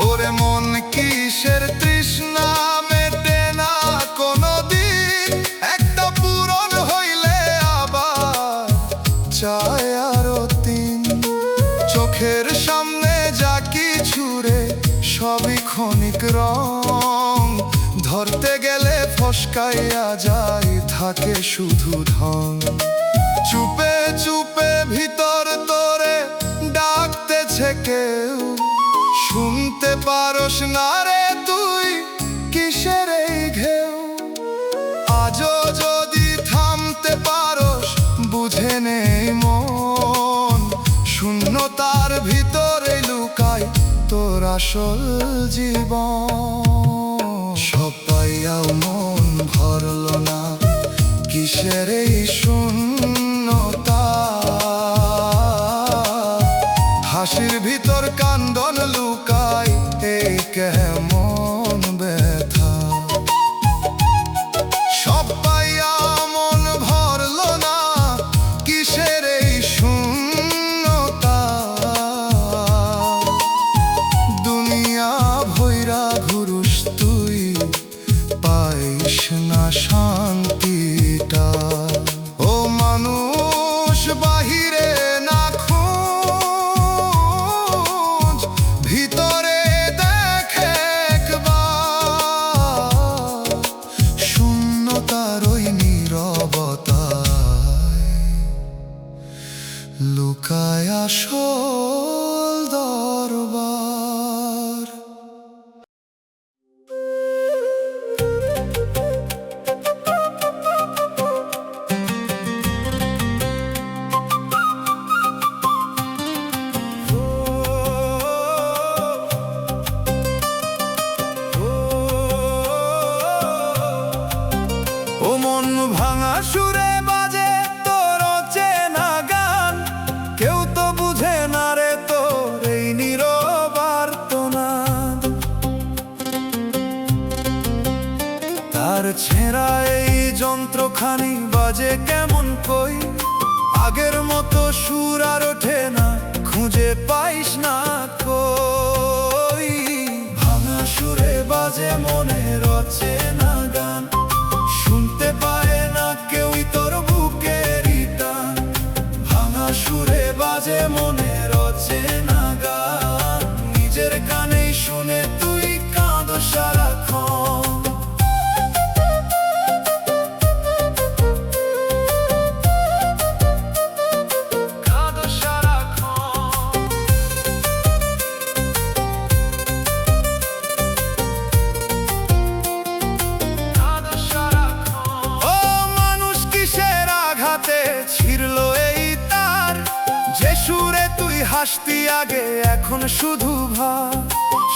ওরে মন কিসের তৃষ্ণা মেটে না কোনদিন, একটা পূরণ হইলে আবার চায় আরো তিন। চোখের সামনে যা কিছু রে সবই ক্ষণিক রং, ধরতে গেলে ফসকাইয়া যায় থাকে শুধু ঢং। চুপে চুপে ভিতর তোরে ডাকতেছে কেউ, শুনতে পারস না রে তুই কিসের এই ঘেউ? আজও যদি থামতে পারস বুঝে নেই মন, শূন্যতার ভিতরে লুকায় তোর আসল জীবন। সব পাইয়াও মন ভরলো না, কিসের এই শূন্যতা? হাসির ভিতর কান্দ ক্রন্দন লুকাই এই কেমন ব্যথা। সব পাইয়া মন ভরল না, কিসের এই শূন্যতা। দুনিয়া ভৈরা ঘুরুস তুই, পাইস না শান্তিটা। ও মানুষ বাহিরে না খোঁজ, ভিতরে দেখ একবার। শূন্যতার ওই নীরবতায় লুকায় আসল দরবার। ও মন ভাঙা সুরে বাজে তোর অচেনা গান, কেউ তো বুঝে না রে তোর এই নীরব আর্তনাদ। তার ছেঁড়া এই যন্ত্রখানি বাজে কেমন কই, আগের মতো সুর আর ওঠে না, খুঁজে পাইস না কই। ভাঙা সুরে বাজে মনের অচেনা গান, শুনতে পায় না কেউই তোর বুকেরই টান। ভাঙা সুরে বাজে মনের অচেনা গান, নিজের কানেই শুনে তুই কাঁদো সারাক্ষণ। কাঁদো সারাক্ষণ। কাঁদো সারাক্ষণ। ও মানুষ কিসের আঘাতে ছিড়ল এই তার, যে সুরে তুই হাসতি আগে এখন শুধু ভাব।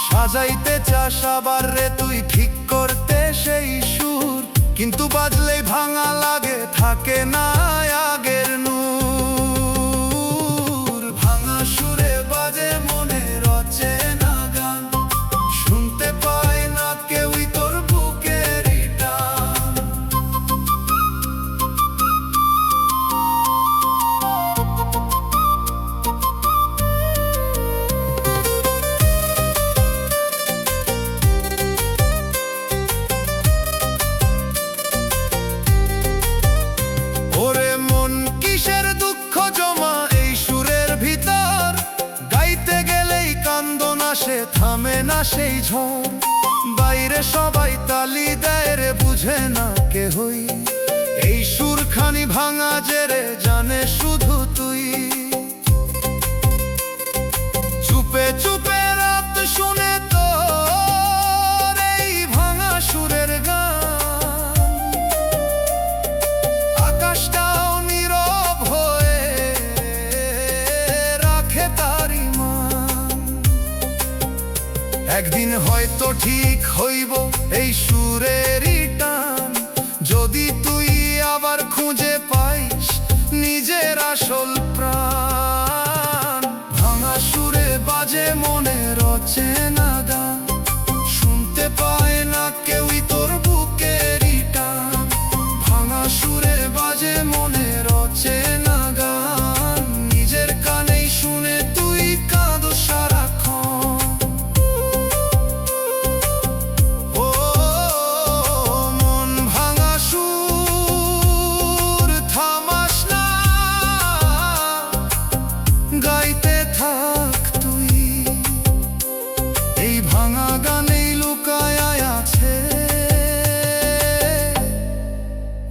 সাজাইতে চাস আবার রে তুই ঠিক করতে সেই সুর, কিন্তু বাজলেই ভাঙা লাগে, থাকে না আগের নূর। ভাঙা সুরে বাজে মনের অচেনা গান, শুনতে পায় না কেউই তোর বুকেরই টান। ওরে মন কিসের দুঃখ জমা এই সুরের ভিতর, গাইতে গেলেই কান্দন আসে, থামে না সেই ঝড়। বাইরে সবাই তালি দেয় রে, বুঝে না কেহই এই সুরখানি ভাঙা জেরে, জানে শুধু তুই। চুপে চুপে রাত শুনে তোর এই ভাঙা সুরের গান, আকাশটাও নীরব হয়ে রাখে তারি মান। একদিন হয়তো ঠিক হইব এই সুরেরই টান, যদি তুই আবার খুঁজে পাইস নিজের আসল প্রাণ। ভাঙা সুরে বাজে মনের অচেনা গান, শুনতে পায় না কেউই তোর বুকেরই টান। ভাঙা সুরে বাজে মনের অচেনা গান, নিজের কানেই শুনে তুই কাঁদো সারাক্ষণ। ও মন ভাঙা সুর থামাস না, গাইতে থাক তুই। এই ভাঙা গানেই লুকায় আছে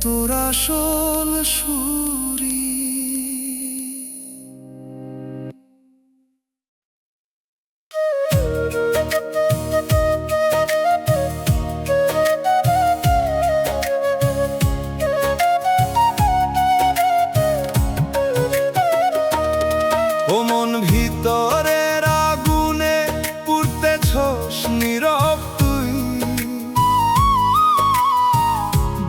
তোর আসল সুরি। ও মন ভিতরের আগুনে পুড়তেছস নীরব তুই,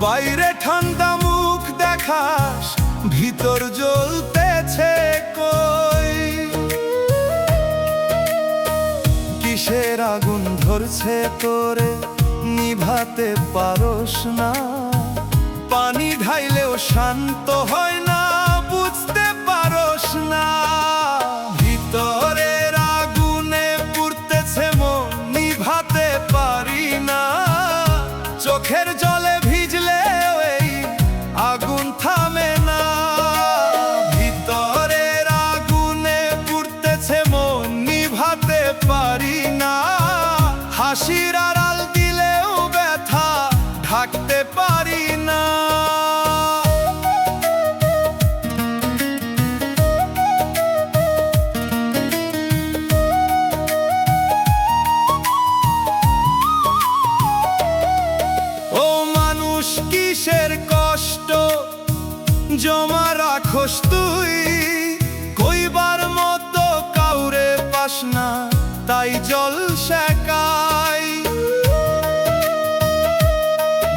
বাইরে ঠান্ডা মুখ দেখাস, ভিতর জ্বলতেছে কই। কিসের আগুন ধরছে তোরে নিভাতে পারস না? পানি ঢাইলেও শান্ত হয় না, বুঝতে পারস না। ভিতরের আগুনে পুড়তেছে মন, নিভাতে পারি না। চোখের জলে ভিজলে এই আগুন থামে না। ভিতরের আগুনে পুড়তেছে মন, নিভাতে পারি না। হাসির আড়াল দিলেও ব্যথা ঢাকতে পারি না। ও মানুষ, কিসের কষ্ট জমা রাখস তুই? কইবার মতো কাউরে পাস না, তাই জল শেখাই।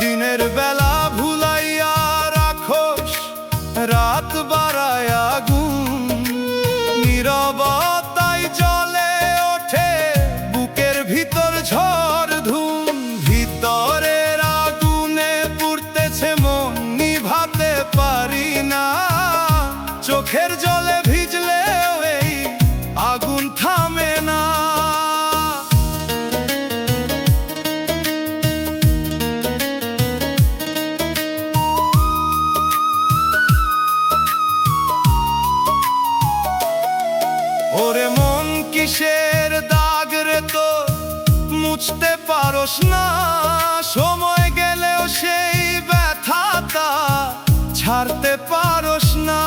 দিনের বেলা ভুলাইয়া রাখস, রাত বাড়ায় আগুন। নীরবতায় জ্বলে ওঠে বুকের ভিতর ঝড় ধুম। ভিতরের আগুনে পুড়তেছে মন, নিভাতে পারি না। চোখের জলে ভিজলেও এই আগুন থামে না। ওরে মন, কিসের দাগ রে তো মুছতে পারস না? সময় গেলেও সেই ব্যথাটা ছাড়তে পারস না।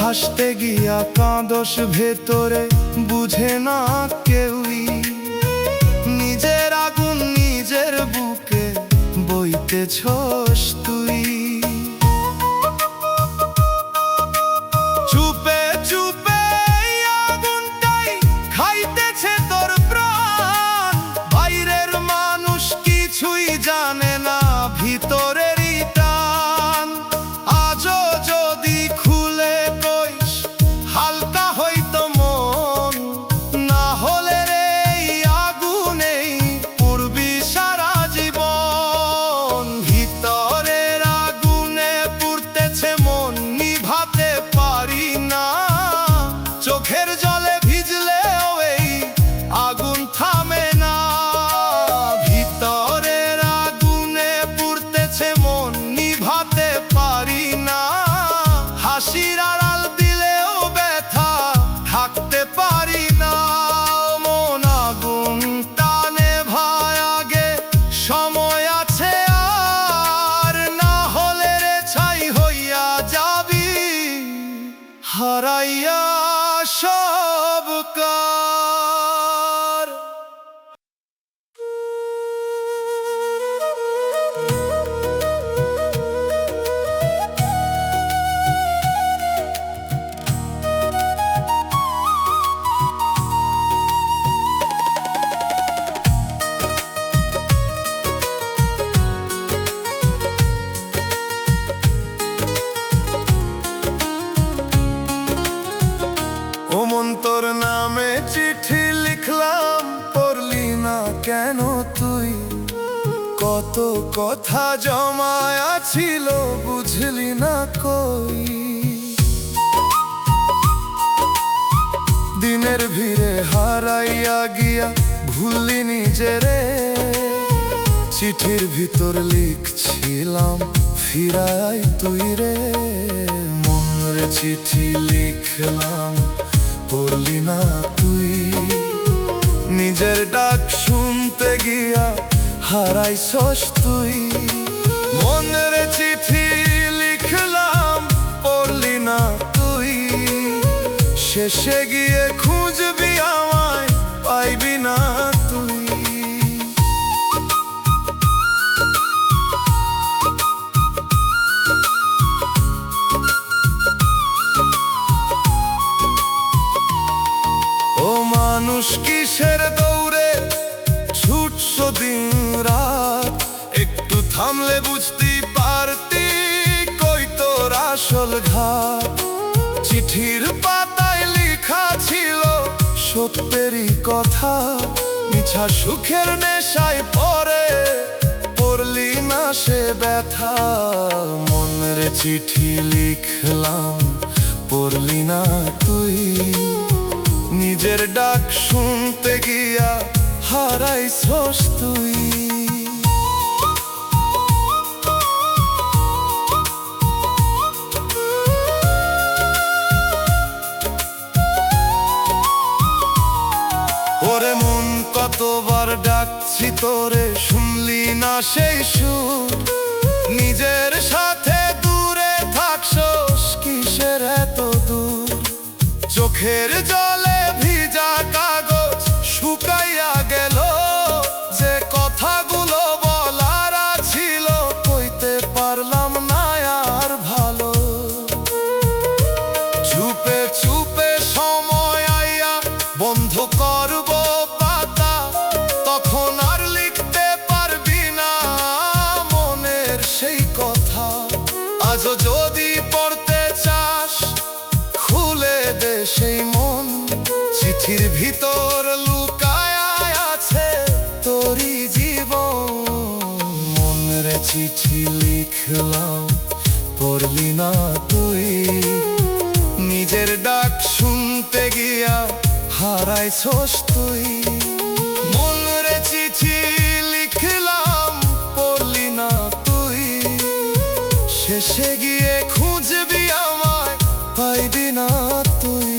হাসতে গিয়া কাঁদস ভেতরে, বুঝে না কেউই। নিজের আগুন নিজের বুকে বইতেছস তুই। চুপে চুপে আগুনটাই খাইতেছে তোর প্রাণ। বাইরের মানুষ কিছুই জানে না ভিতরেরই টান। আজও যদি খুলে কইস হালকা হইতো মন, না হলে রে এই আগুনেই পুড়বি সারা জীবন। ভিতরের আগুনে পুড়তেছে মন, নিভাতে পারি না। চোখের জলে ভিজলেও এই আগুন থামে না। ভিতরের আগুনে পুড়তেছে মন, নিভাতে পারি না। হাসির আড়াল দিলেও ব্যথা থাকতে পারি না। মন আগুন টানে ভাই আগে, সময় আছে আর। না হলে রে ছাই হইয়া যাবি, হারাইয়া সব কার। ও মন, তোর নামে চিঠি লিখলাম, পড়লি না কেন তুই? কত কথা জমায়া ছিল, বুঝলি না কই? দিনের ভিড়ে হারাইয়া গিয়া ভুললি নিজেরে। চিঠির ভিতর লিখছিলাম, ফিরাই তুই রে। মন রে, চিঠি লিখলাম, পড়লি না তুই। নিজের ডাক শুনতে গিয়া হারাইছস তুই। মন রে, চিঠি লিখলাম, পড়লি না তুই। শেষে গিয়ে খুঁজবি আমায়, পাইবি না তুই। ও মানুষ, কিসের দৌড়ে ছুটছ দিন রাত? একটু থামলে বুঝতে পারতি কই তোর আসল ঘাট। চিঠির পাতায় লেখা ছিল সত্যেরই কথা মিছা সুখের নেশায় পড়লি না সে ব্যথা মনের চিঠি লিখলাম পড়লি না তুই নিজের ডাক শুনতে গিয়া হারাইছস তুই ওরে মন কতবার ডাকছি তোরে শুনলি না সেই সুর নিজের সাথে দূরে থাকছস কিসের এত দূর চোখের জলে ভিজা কাগজ শুকাইয়া গেল যে কথাগুলো বলার ছিল কইতে পারলাম না আর ভালো চুপে চুপে সময় আইয়া বন্ধ করব পাতা তখন আর লিখতে পারবি না মনের সেই কথা আজও যদি পড়তে চাস খুলে দে সেই মন চিঠির ভিতর লুকায় আছে তোরই জীবন মনের চিঠি লিখলাম পড়লি না তুই নিজের ডাক শুনতে গিয়া হারাইছস তুই মনের চিঠি লিখলাম পড়লি না তুই শেষে গিয়ে খুঁজবি আমায় পাইবি না তুই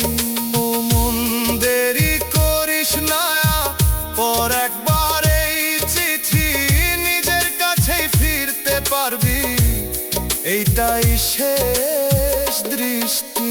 ও মন দেরি করিস না পর একবার এই চিঠি নিজের কাছেই ফিরতে পারবি এইটাই শেষ দৃষ্টি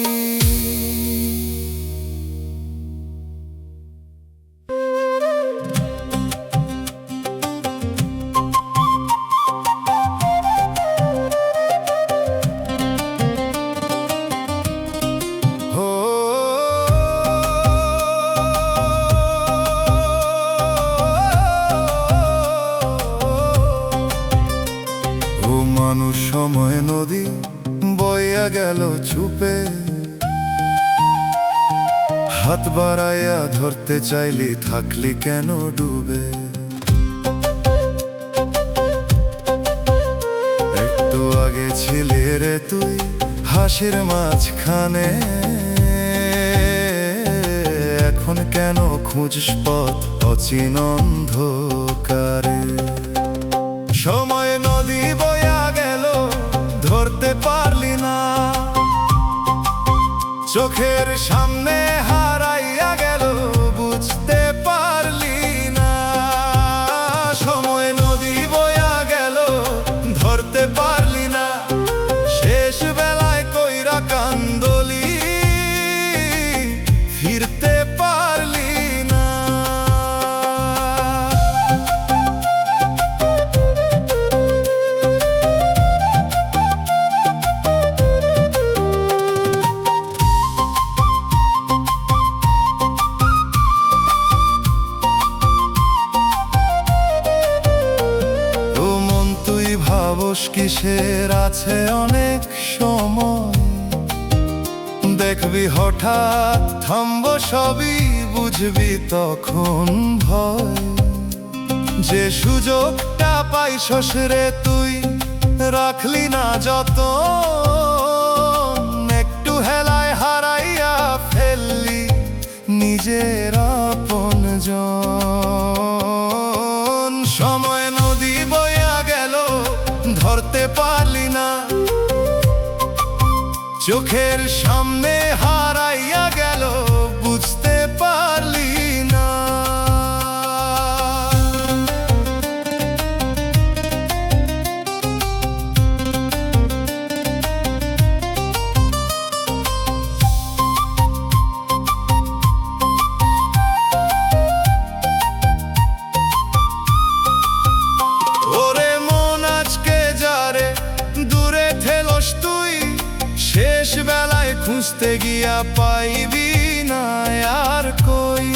মানুষ সময় নদী বইয়া গেল চুপে হাত বাড়াইয়া ধরতে চাইলি থাকলি কেন ডুবে একটু আগে ছিলি রে তুই হাসির মাঝখানে এখন কেন খুঁজস পথ অচিন অন্ধকারে সময় নদী বয়া গেল ধরতে পারলি না চোখের সামনে হারাইয়া গেল বুঝতে পারলি না সময় নদী বয়া গেল ধরতে পারলি না শেষ বেলায় কইরা কান্দলি ফিরতে পারলি না ভাবস কিসের আছে অনেক সময় দেখবি হঠাৎ থামব সবই বুঝবি তখন ভয় যে সুযোগটা পাইছস রে তুই রাখলি না যত একটু হেলায় হারাইয়া ফেললি নিজের আপনজন সময় নদী বইয়া গেল ধরতে পারলি না চোখের সামনে হারাইয়া গেল বুঝতে পারলি না ওরে মন আজকে যারে দূরে থেলস তুই শেষ বেলায় খুঁজতে গিয়া পাইবি না আর কই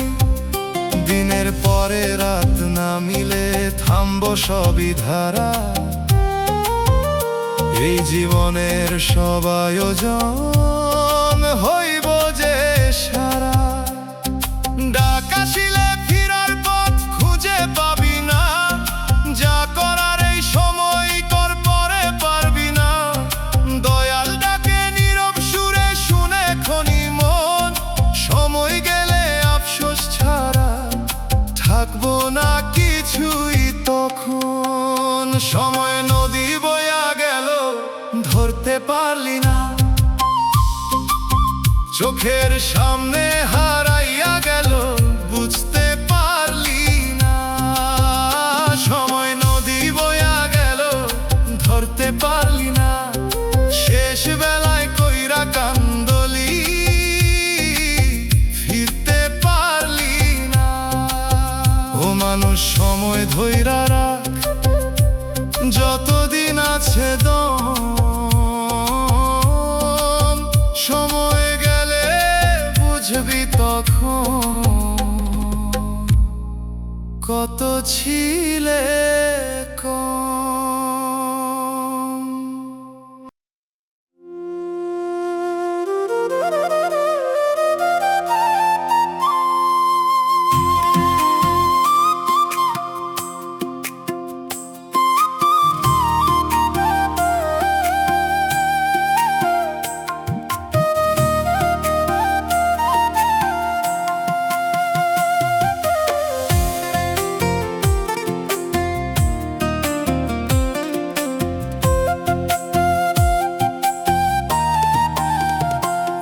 দিনের পরে রাত না মিলে থামব সবই ধারা এই জীবনের সব আয়োজন হইব যে সারা চোখের সামনে হারাইয়া গেল, বুঝতে পারলি না। সময় নদী বয়া গেল, ধরতে পারলি না। শেষ বেলায় কইরা কান্দলি, ফিরতে পারলি না। ও মানুষ সময় ধইরা রাখ, যতদিন আছে দম। সময় গেলে বুঝবি তখন কত ছিলে কম।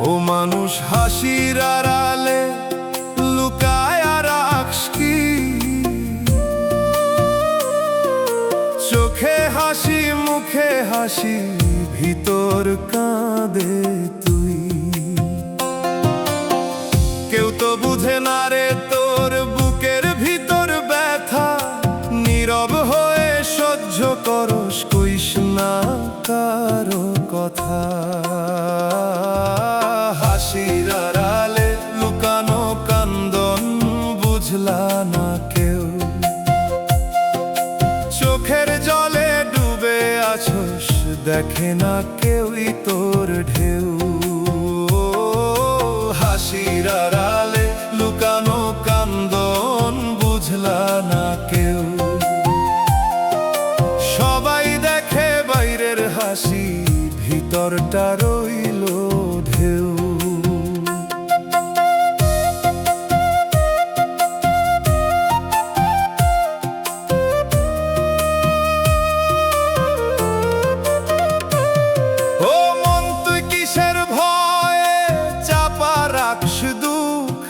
ও মানুষ হাসির আড়ালে লুকায় রাখস কি? চোখে হাসি মুখে হাসি, ভিতর কাঁদে তুই। কেউ তো বুঝে না রে তোর বুকের ভিতর ব্যথা, নীরব হয়ে সহ্য করস, কইস না কারো কথা। হাসির আড়ালে লুকানো কান্দন বুঝলা না কেউ, চোখের জলে ডুবে আছস, দেখে না কেউই তোর ঢেউ। হাসির আড়ালে লুকানো কান্দন বুঝলা না কেউ, সবাই দেখে বাইরের হাসি, ভিতরটা রইল ঢেউ। ও মন তুই কিসের ভয়ে চাপা রাখস দুঃখ?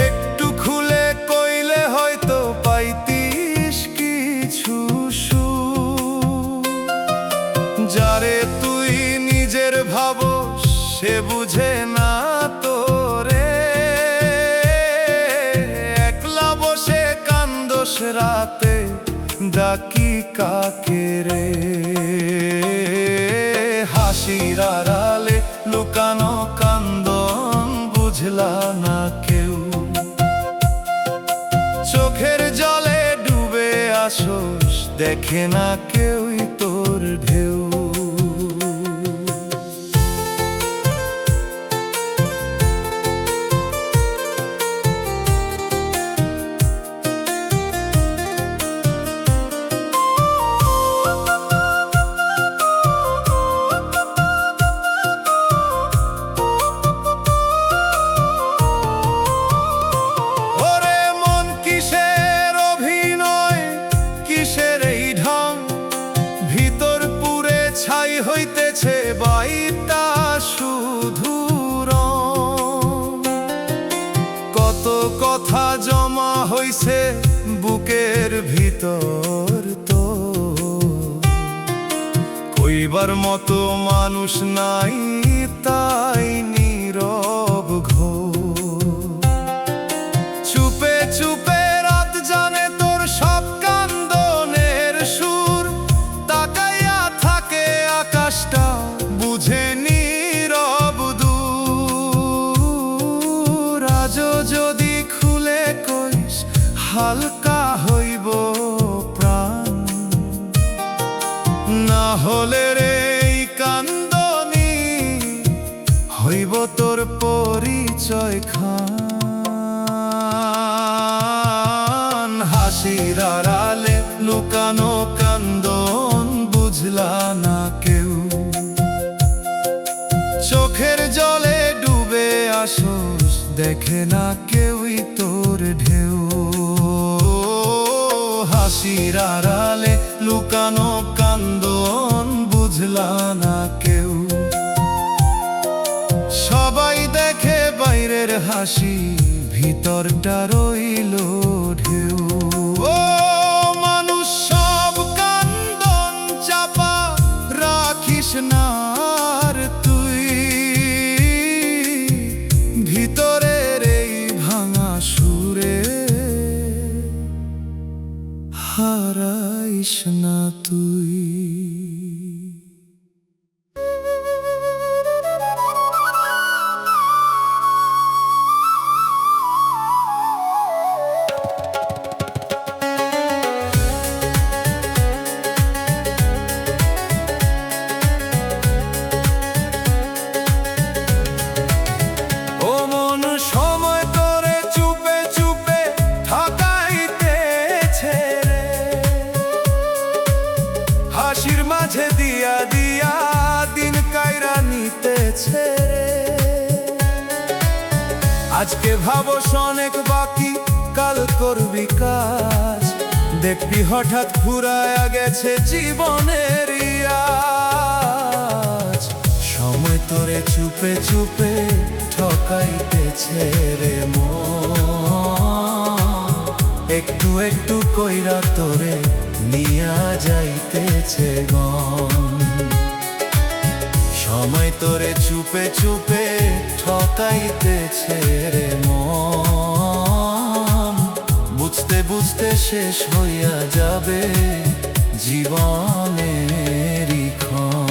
একটু খুলে কইলে হয়তো পাইতিস কিছু সুখ। যারে তুই নিজের ভাবস, সে বুঝে না তোরে। একলা বসে কান্দোস রাতে, ডাকি কাকে রে? হাসির আড়ালে লুকানো কান্দন বুঝলা না কেউ, চোখের জলে ডুবে আসোস, দেখে না কেউই তোর ঢেউ। ওরে মন কিসের অভিনয়, কিসের এই ঢং? ভিতর পুরে ছাই হইতেছে, বাইটা শুধু রং। কত কথা জমা হইছে বুকের ভিতর, তো কইবার মতো মানুষ নাই, তাই নীরব ঘোর। চুপে চুপে রাত জানে তোর সব কান্দনের সুর, তাকাইয়া থাকে আকাশটা, বুঝে নীরব দূর। আজও যদি খুলে কইস, হালকা হইব প্রাণ। না হলে রে এই কান্দনি, হইব তোর পরিচয় খান। হাসির আড়ালে লুকানো কান্দন বুঝলা না কেউ, চোখের জলে ডুবে আসোস, দেখে না কেউই তোর ঢেউ। হাসির আড়ালে লুকানো কান্দন বুঝলা না কেউ, সবাই দেখে হাসি, ভিতরটা রইল ঢেউ। ও মানুষ, সব কান্দন চাপা রাখিস না আর তুই, ভিতরের এই ভাঙা সুরে হারাইস না তুই। হাসির মাঝে দিয়া দিয়া দিন কাইরা নিতেছে রে। আজকে ভাবস অনেক বাকি, কাল করবি কাজ, দেখবি হঠাৎ ফুরায়া গেছে জীবনের আজ। সময় তোরে চুপে চুপে ঠকাইতেছে রে মন, একটু একটু কইরা তোরে নিয়া যাইতেছে গন। সময় তোরে চুপে চুপে ঠকাইতেছে রে মন, বুঝতে বুঝতে শেষ হইয়া যাবে জীবনেরই ক্ষণ।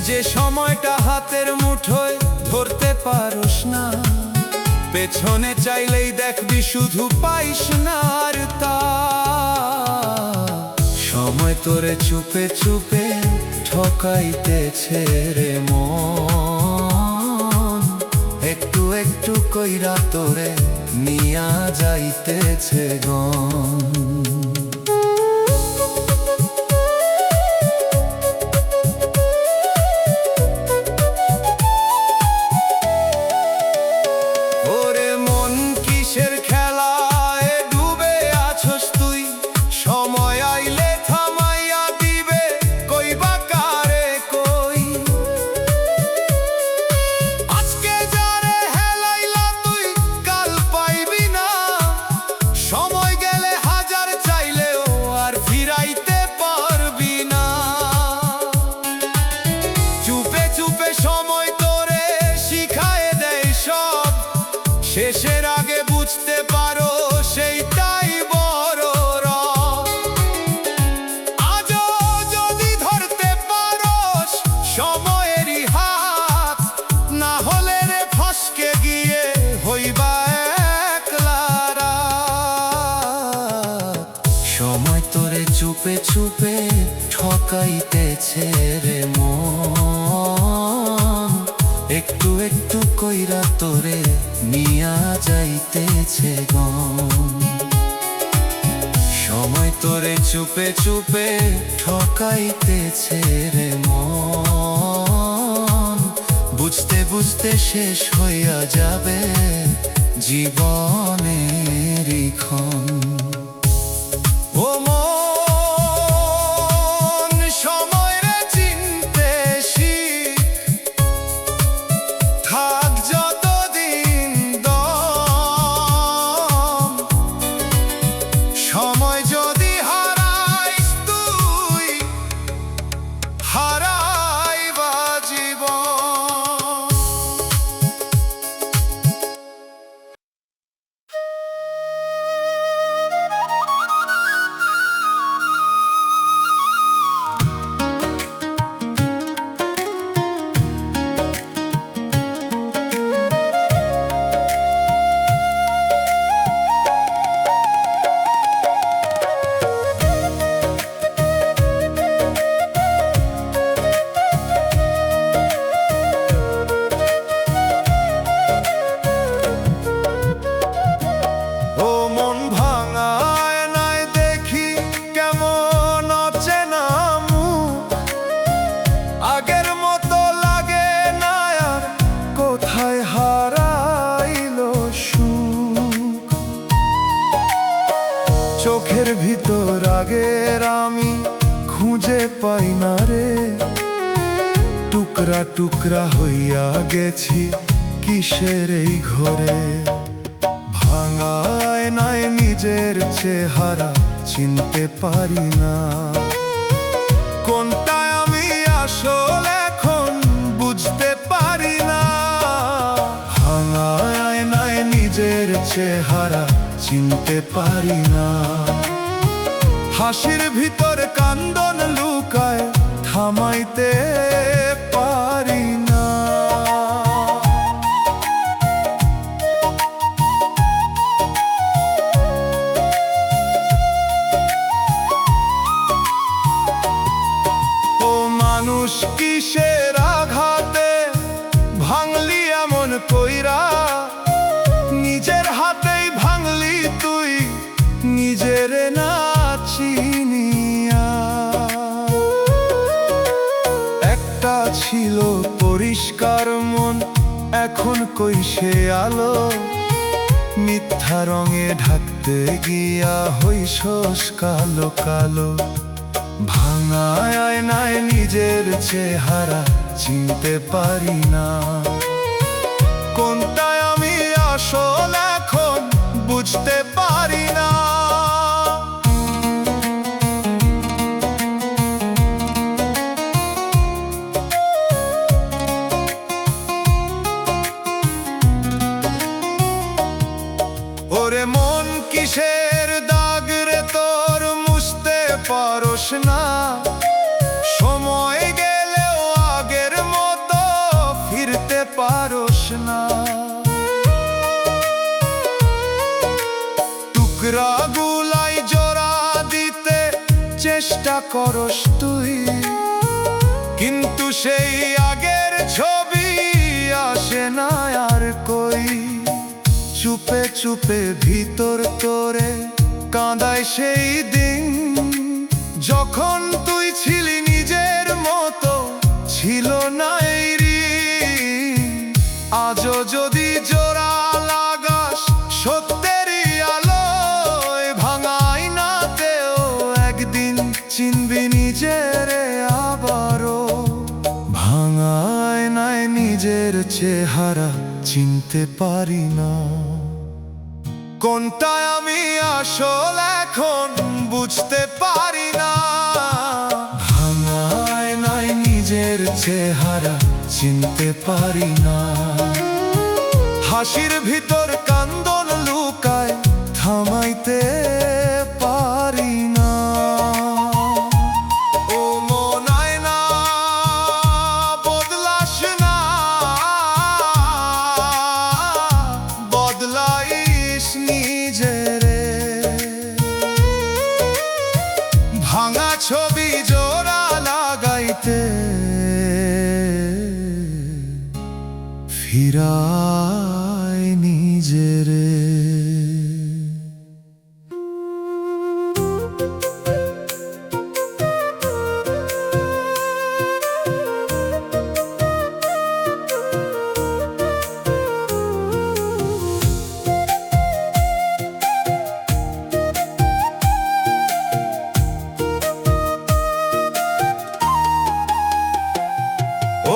যে সময়টা হাতের মুঠোয় ধরতে পারোস না, পেছনে চাইলেই দেখবি শুধু পাইস না আর তা। সময় তোরে চুপে চুপে ঠকাইতেছে রে মন, একটু একটু কইরা তোরে নিয়া যাইতেছে গন। শেষের আগে বুঝতে পারো সেইটাই বড় রস। আজও যদি ধরতে পারোস সময়েরই হাত, না হলে রে ফসকে গিয়ে হইবা একলা রাত। সময় তোরে চুপে চুপে ঠকাইতেছে রে মন, একটু একটু কইরা তোরে নিয়া যাইতেছে গন। সময় তোরে চুপে চুপে ঠকাইতেছে রে মন, বুঝতে বুঝতে শেষ হইয়া যাবে জীবনেরই ক্ষণ। ও নিজের আমি খুঁজে পাই না রে। টুকরা টুকরা হইয়া গেছি কিসের এই ঘরে। ভাঙা আয়নায় নিজের চেহারা চিনতে পারি না। কোনটা আমি আসল এখন বুঝতে পারি না। ভাঙা আয়নায় নিজের চেহারা চিনতে পারি না। হাসির ভিতর কান্দন লুকায় থামাইতে পারি না। ও মানুষ কিসের আঘাতে ভাঙলি এমন কইরা। নিজের হাতেই ভাঙলি তুই নিজের না চিনিয়া। একটা ছিল পরিষ্কার মন এখন কই সে আলো। মিথ্যা রঙে ঢাকতে গিয়া হইছস কালো কালো। ভাঙা আয়নায় নিজের চেহারা চিনতে পারি না। কোনটায় আমি আসল এখন বুঝতে পারি না। ওরে মন কিসের দাগ রে তোর মুছতে পারস না। সময় গেলেও আগের মতো ফিরতে পারস না। টুকরা গুলাই জোড়া দিতে চেষ্টা করস তুই, কিন্তু সেই আগের ছবি আসে না আর কই। চুপে চুপে ভিতর তোরে কাঁদায় সেই দিন, যখন তুই ছিলি নিজের মতো ছিল না এই ঋণ। আজও যদি জোড়া লাগাস সত্যেরই আলোয়, ভাঙাই নাতেও একদিন চিনবি নিজের আবারও। ভাঙায় নাই নিজের চেহারা চিনতে পারি না। কোনটায় আমি আসল এখন বুঝতে পারি না। ভাঙায় নাই নিজের চেহারা চিনতে পারি না। হাসির ভিতর কান্দন লুকায় থামাইতে পারি না। ও মন আয়না বদলাস না, বদলাইস নিজেরে। ভাঙা ছবি জোড়া লাগাইতে ফিরায় নিজেরে।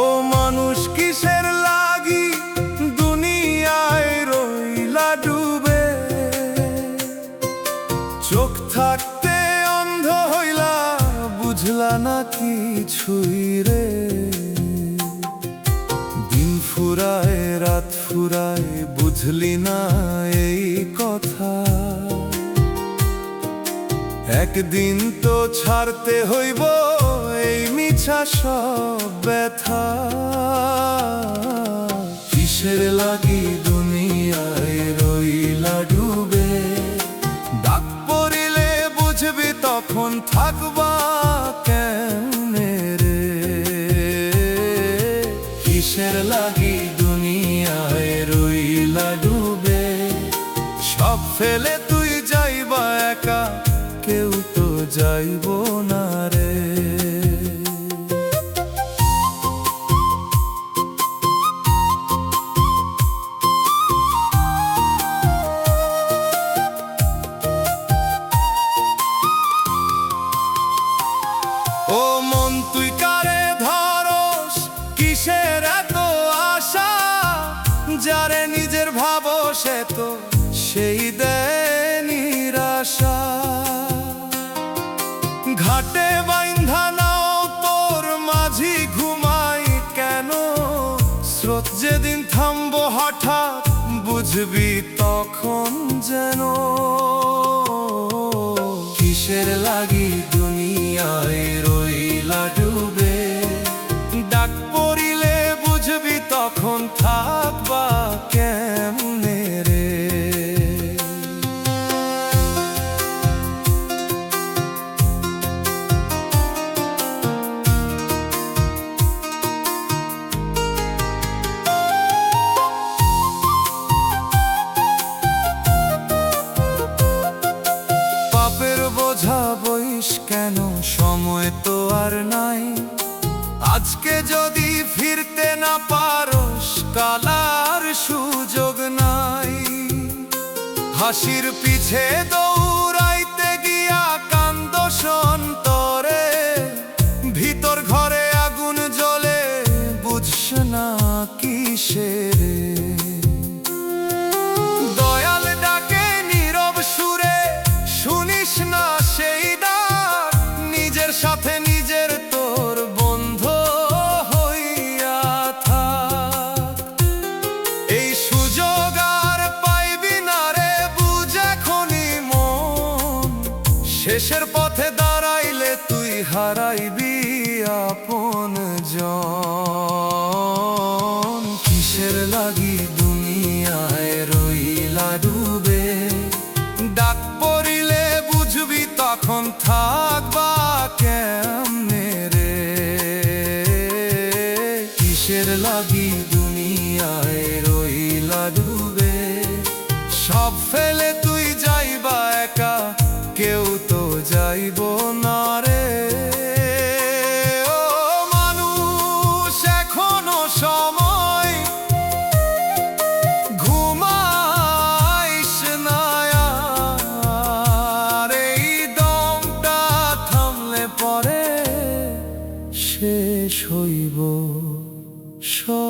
ও মানুষ কিসের লাগি দুনিয়ায় রইলা ডুবে। চোখ থাকতে অন্ধ হইলা বুঝলা না কিছুই রে। দিন ফুরায় রাত ফুরায় বুঝলি না এই কথা। একদিন তো ছাড়তে হইব এই মিছা সব ব্যথা। কিসের লাগি দুনিয়ায় রইলা ডুবে। ডাক পড়িলে বুঝবি তখন থাকবা কেমনে রে। কিসের লাগি দুনিয়ায় রইলা ডুবে। সব ফেলে তুই যাইবা একা, কেউ তো যাইব না রে। তুই কারে ধরস, কিসের এত আশা? যারে নিজের ভাবো সে তো সেই দেয় নিরাশা। ঘাটে বাইন্ধা নাও তোর মাঝি ঘুমাই কেন? স্রোত যেদিন থামবো হঠাৎ বুঝবি তখন যেন। কিসের লাগি দুনিয়ায় রইলা ডুবে, ডাক পড়িলে বুঝবি তখন থাকবা কেমনে রে। পাপের বোঝা বইস কেন, সময় তো আর নাই। আজকে যদি ফিরতে না পারোস কাল আর সুযোগ নাই। হাসির পিছে দৌড়াইতে গিয়া কান্দোস অন্তরে, ভিতর ঘরে আগুন জ্বলে বুঝস না কিসের। দয়াল ডাকে নীরব সুরে, শুনিস না সেই ডাক? নিজের সাথে নিজের তোর বন্ধ হইয়া থাক। এই সুযোগ আর পাইবি না রে, বুঝ এখনই মন। শেষের পথে দাঁড়াইলে তুই হারাইবি আপন জন। কিসের লাগি দুনিয়ায় রইলা ডুবে, ডাক পড়িলে বুঝবি তখন থাকবা কেমনে রে। কিসের লাগি দুনিয়ায় রইলা ডুবে, সব ফেলে তুই যাইবা একা, কেউ তো যাইব না রে। ও মানুষ এখনো সময়, ঘুমাইস না আর। এই দমটা থামলে পরে শেষ হইব সব।